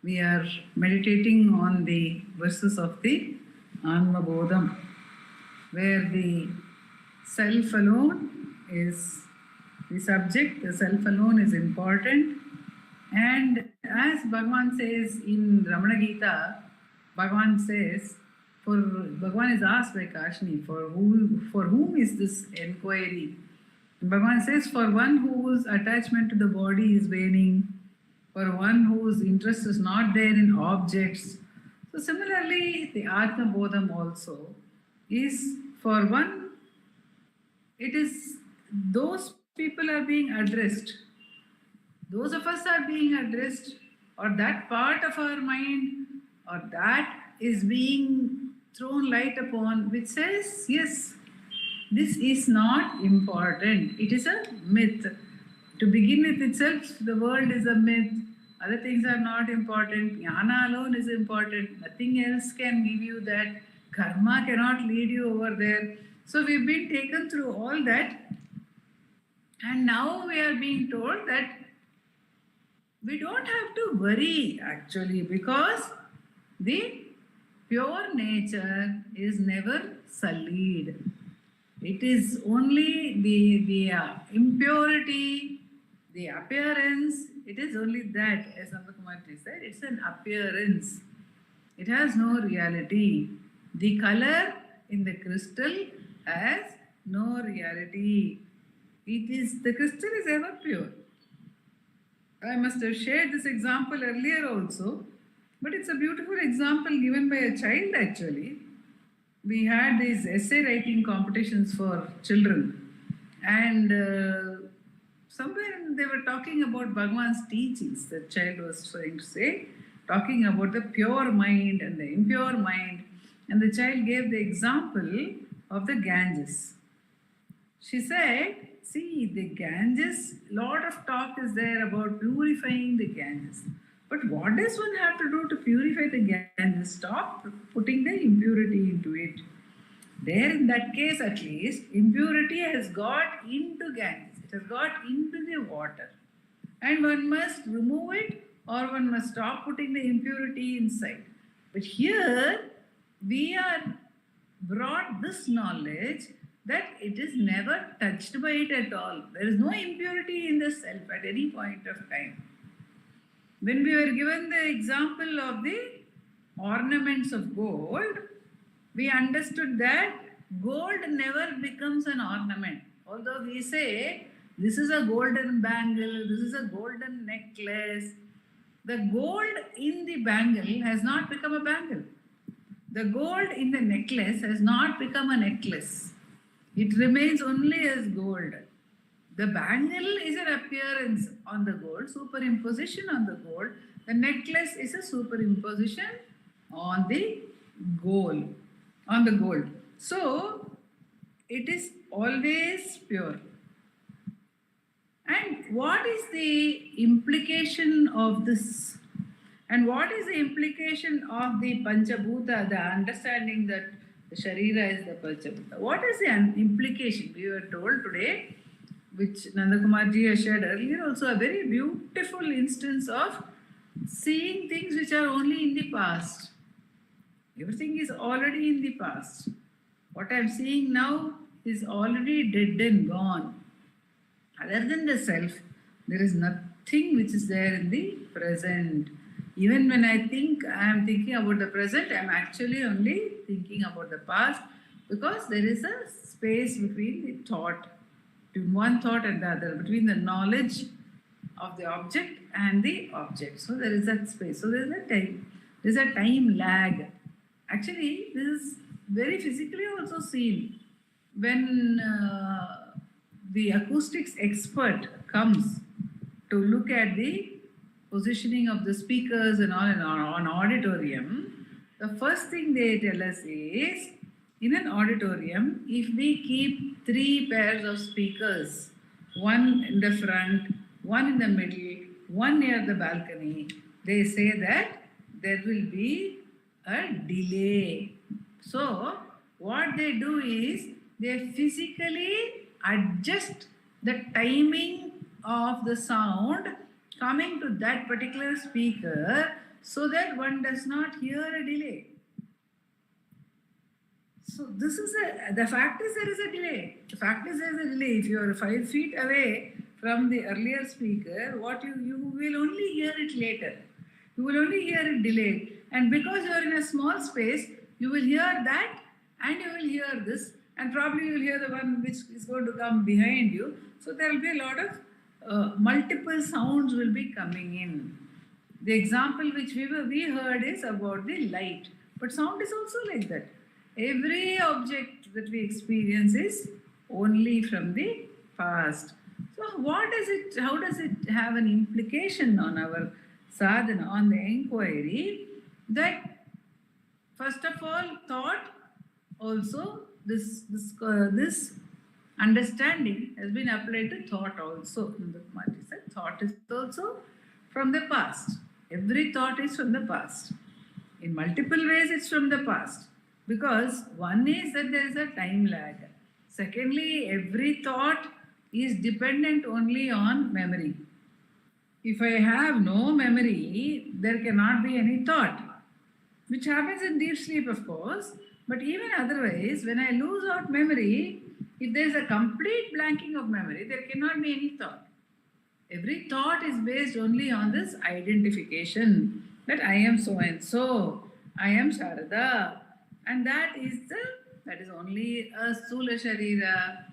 we are meditating on the verses of the Anma bodham, where the self alone is the subject, the self alone is important. And as Bhagavan says in Ramana Gita, Bhagavan says, Bhagavan is asked by Kashni, for whom is this enquiry? And Bhagavan says, for one whose attachment to the body is waning, for one whose interest is not there in objects. So similarly, the Atma Bodham also is for one, it is those people are being addressed. Those of us are being addressed, or that part of our mind, or that is being thrown light upon, which says, yes, this is not important. It is a myth. To begin with itself, the world is a myth. Other things are not important. Jnana alone is important. Nothing else can give you that. Karma cannot lead you over there. So we've been taken through all that. And now we are being told that we don't have to worry actually, because the pure nature is never sullied. It is only the impurity, the appearance, it is only that, as Nandakumar said, it's an appearance. It has no reality. The color in the crystal has no reality. The crystal is ever pure. I must have shared this example earlier also, but it's a beautiful example given by a child actually. We had these essay writing competitions for children, and somewhere they were talking about Bhagavan's teachings. The child was trying to say, talking about the pure mind and the impure mind, and the child gave the example of the Ganges. She said, see, the Ganges, lot of talk is there about purifying the Ganges. But what does one have to do to purify the Ganges? Stop putting the impurity into it. There, in that case at least, impurity has got into Ganges. It has got into the water. And one must remove it, or one must stop putting the impurity inside. But here, we are brought this knowledge that it is never touched by it at all. There is no impurity in the self at any point of time. When we were given the example of the ornaments of gold, we understood that gold never becomes an ornament. Although we say, this is a golden bangle, this is a golden necklace, the gold in the bangle has not become a bangle. The gold in the necklace has not become a necklace. It remains only as gold. The bangle is an appearance on the gold, superimposition on the gold. The necklace is a superimposition on the gold. So, it is always pure. And what is the implication of this? And what is the implication of the Panchabhuta, the understanding that the Sharira is the Panchabhuta? What is the implication? We were told today, which Nandakumar ji has shared earlier, also a very beautiful instance of seeing things which are only in the past. Everything is already in the past. What I am seeing now is already dead and gone. Other than the self, there is nothing which is there in the present. Even when I think I am thinking about the present, I am actually only thinking about the past, because there is a space between the thought, between one thought and the other, between the knowledge of the object and the object. So there is that space. So there is a time lag. Actually, this is very physically also seen when the acoustics expert comes to look at the positioning of the speakers and all in an auditorium, the first thing they tell us is, in an auditorium, if we keep 3 pairs of speakers, one in the front, one in the middle, one near the balcony, they say that there will be a delay. So, what they do is they physically adjust the timing of the sound coming to that particular speaker so that one does not hear a delay. So this is the fact is there is a delay. The fact is there is a delay. If you are 5 feet away from the earlier speaker, what you will only hear it later. You will only hear it delayed. And because you are in a small space, you will hear that and you will hear this, and probably you will hear the one which is going to come behind you. So there will be a lot of multiple sounds will be coming in. The example which we heard is about the light. But sound is also like that. Every object that we experience is only from the past. So how does it have an implication on our sadhana, on the inquiry? That first of all, thought also, this understanding has been applied to thought also. Nandakumar said thought is also from the past. Every thought is from the past. In multiple ways it's from the past. Because one is that there is a time lag. Secondly, every thought is dependent only on memory. If I have no memory, there cannot be any thought, which happens in deep sleep, of course. But even otherwise, when I lose out memory, if there is a complete blanking of memory, there cannot be any thought. Every thought is based only on this identification that I am so and so, I am Sharada, and that is only a Sula Sharira.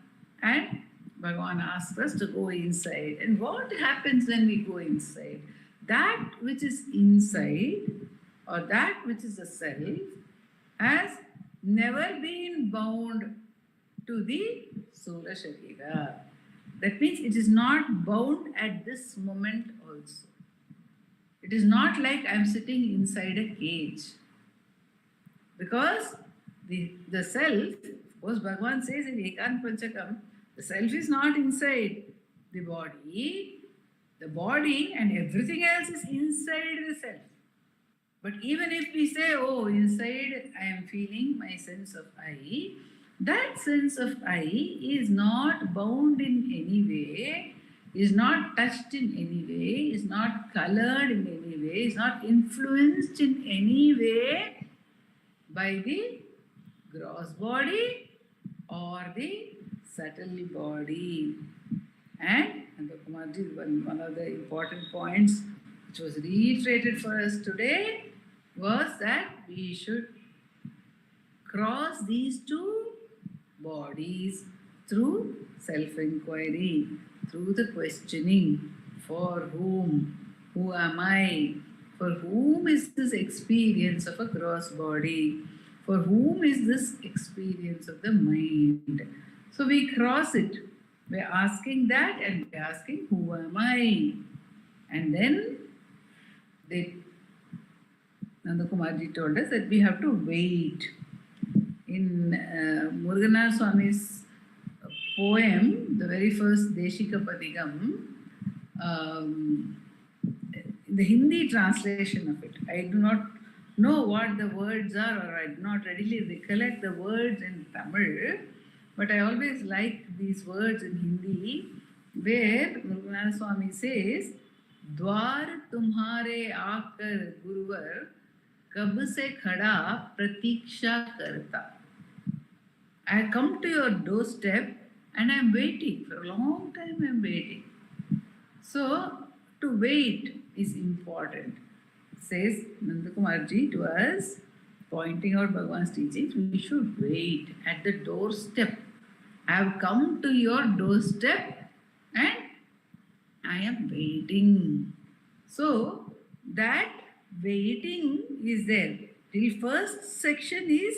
And Bhagavan asks us to go inside. And what happens when we go inside? That which is inside, or that which is the self, has never been bound to the Sula Sharira. That means it is not bound at this moment also. It is not like I am sitting inside a cage. Because the self, of course, Bhagavan says in Ekant Panchakam, the self is not inside the body and everything else is inside the self. But even if we say, oh, inside I am feeling my sense of I, that sense of I is not bound in any way, is not touched in any way, is not colored in any way, is not influenced in any way by the gross body or the subtle body. And Nandakumarji, one of the important points which was reiterated for us today was that we should cross these 2 bodies through self-inquiry, through the questioning, for whom, who am I, for whom is this experience of a gross body, for whom is this experience of the mind. So we cross it. We're asking that and we're asking, who am I? And then Nandakumarji told us that we have to wait. In Muruganar Swami's poem, the very first Deshika Padigam, the Hindi translation of it, I do not know what the words are, or I do not readily recollect the words in Tamil, but I always like these words in Hindi, where Muruganar Swami says, Dwar tumhare aakar guruvar, kab se khada pratiksha karta. I come to your doorstep and I am waiting. For a long time I am waiting. So, to wait is important. Says Nandakumarji to us, pointing out Bhagavan's teachings, we should wait at the doorstep. I have come to your doorstep and I am waiting. So, that waiting is there. Till first section is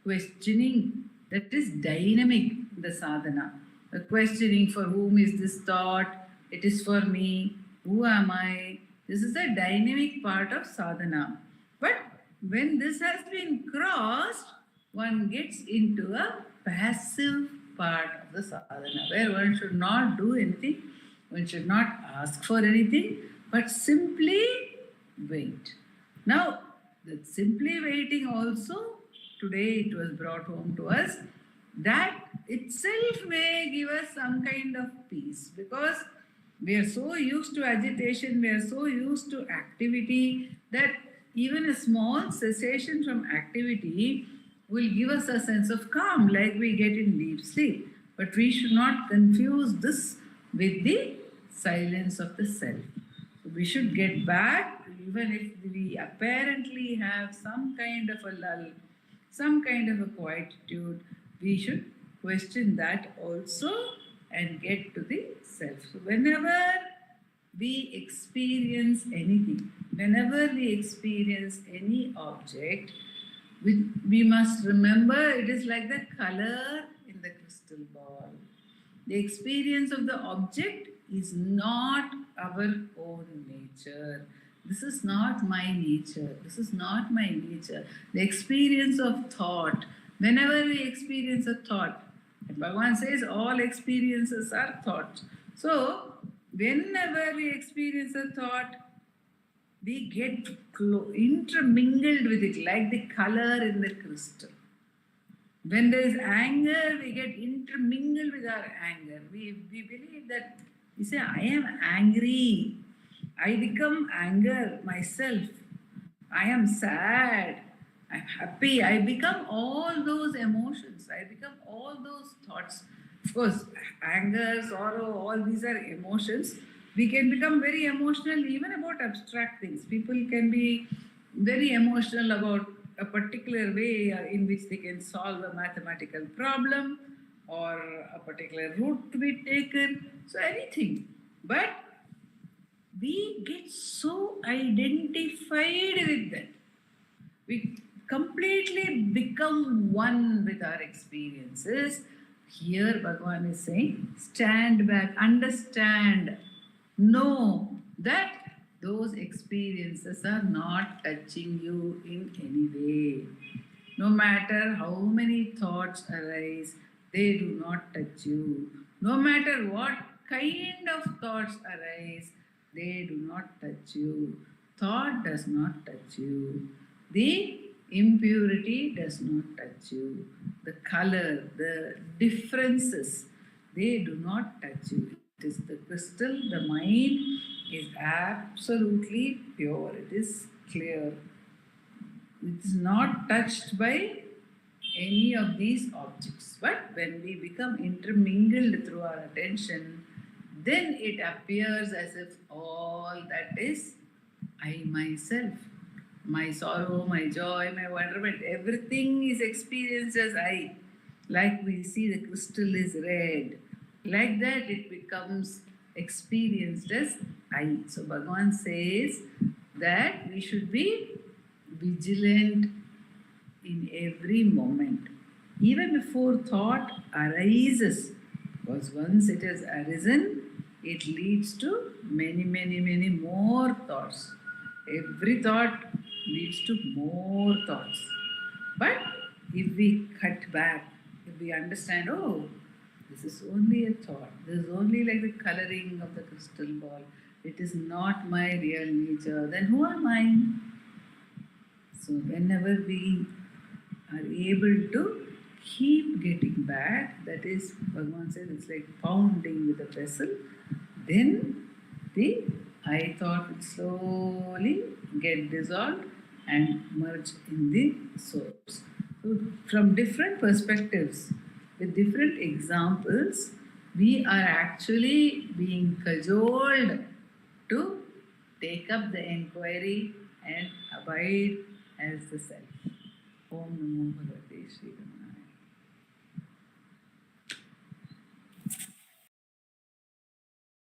questioning. That is dynamic, the sadhana. The questioning, for whom is this thought? It is for me. Who am I? This is the dynamic part of sadhana. But when this has been crossed, one gets into a passive part of the sadhana where one should not do anything, one should not ask for anything, but simply wait. Now, the simply waiting also, today it was brought home to us, that itself may give us some kind of peace, because we are so used to agitation, we are so used to activity, that even a small cessation from activity will give us a sense of calm, like we get in deep sleep. But we should not confuse this with the silence of the self. So we should get back, even if we apparently have some kind of a lull, some kind of a quietude, we should question that also and get to the self. So whenever we experience anything, whenever we experience any object, we must remember it is like the color in the crystal ball. The experience of the object is not our own nature. This is not my nature. This is not my nature. The experience of thought, whenever we experience a thought, Bhagavan says all experiences are thoughts. So, whenever we experience a thought, we get intermingled with it like the color in the crystal. When there is anger, we get intermingled with our anger. We believe that, we say, I am angry. I become anger myself. I am sad. I'm happy. I become all those emotions. I become all those thoughts. Of course, anger, sorrow, all these are emotions. We can become very emotional even about abstract things. People can be very emotional about a particular way in which they can solve a mathematical problem or a particular route to be taken. So anything. But we get so identified with that. We completely become one with our experiences. Here Bhagavan is saying, stand back, understand, know that those experiences are not touching you in any way. No matter how many thoughts arise, they do not touch you. No matter what kind of thoughts arise, they do not touch you. Thought does not touch you. The impurity does not touch you. The color, the differences, they do not touch you. It is the crystal, the mind is absolutely pure, it is clear. It is not touched by any of these objects. But when we become intermingled through our attention, then it appears as if all that is I myself. My sorrow, my joy, my wonderment, everything is experienced as I. Like we see the crystal is red. Like that it becomes experienced as I. So Bhagavan says that we should be vigilant in every moment. Even before thought arises, because once it has arisen, it leads to many, many, many more thoughts. Every thought leads to more thoughts. But if we cut back, if we understand, oh, this is only a thought, this is only like the coloring of the crystal ball, it is not my real nature, then who am I? So whenever we are able to keep getting back, that is, Bhagavan says, it's like pounding with a pestle, then the I thought will slowly get dissolved and merge in the source. So from different perspectives, with different examples, we are actually being cajoled to take up the inquiry and abide as the self. Om Namo Bhagavate Sri Rama.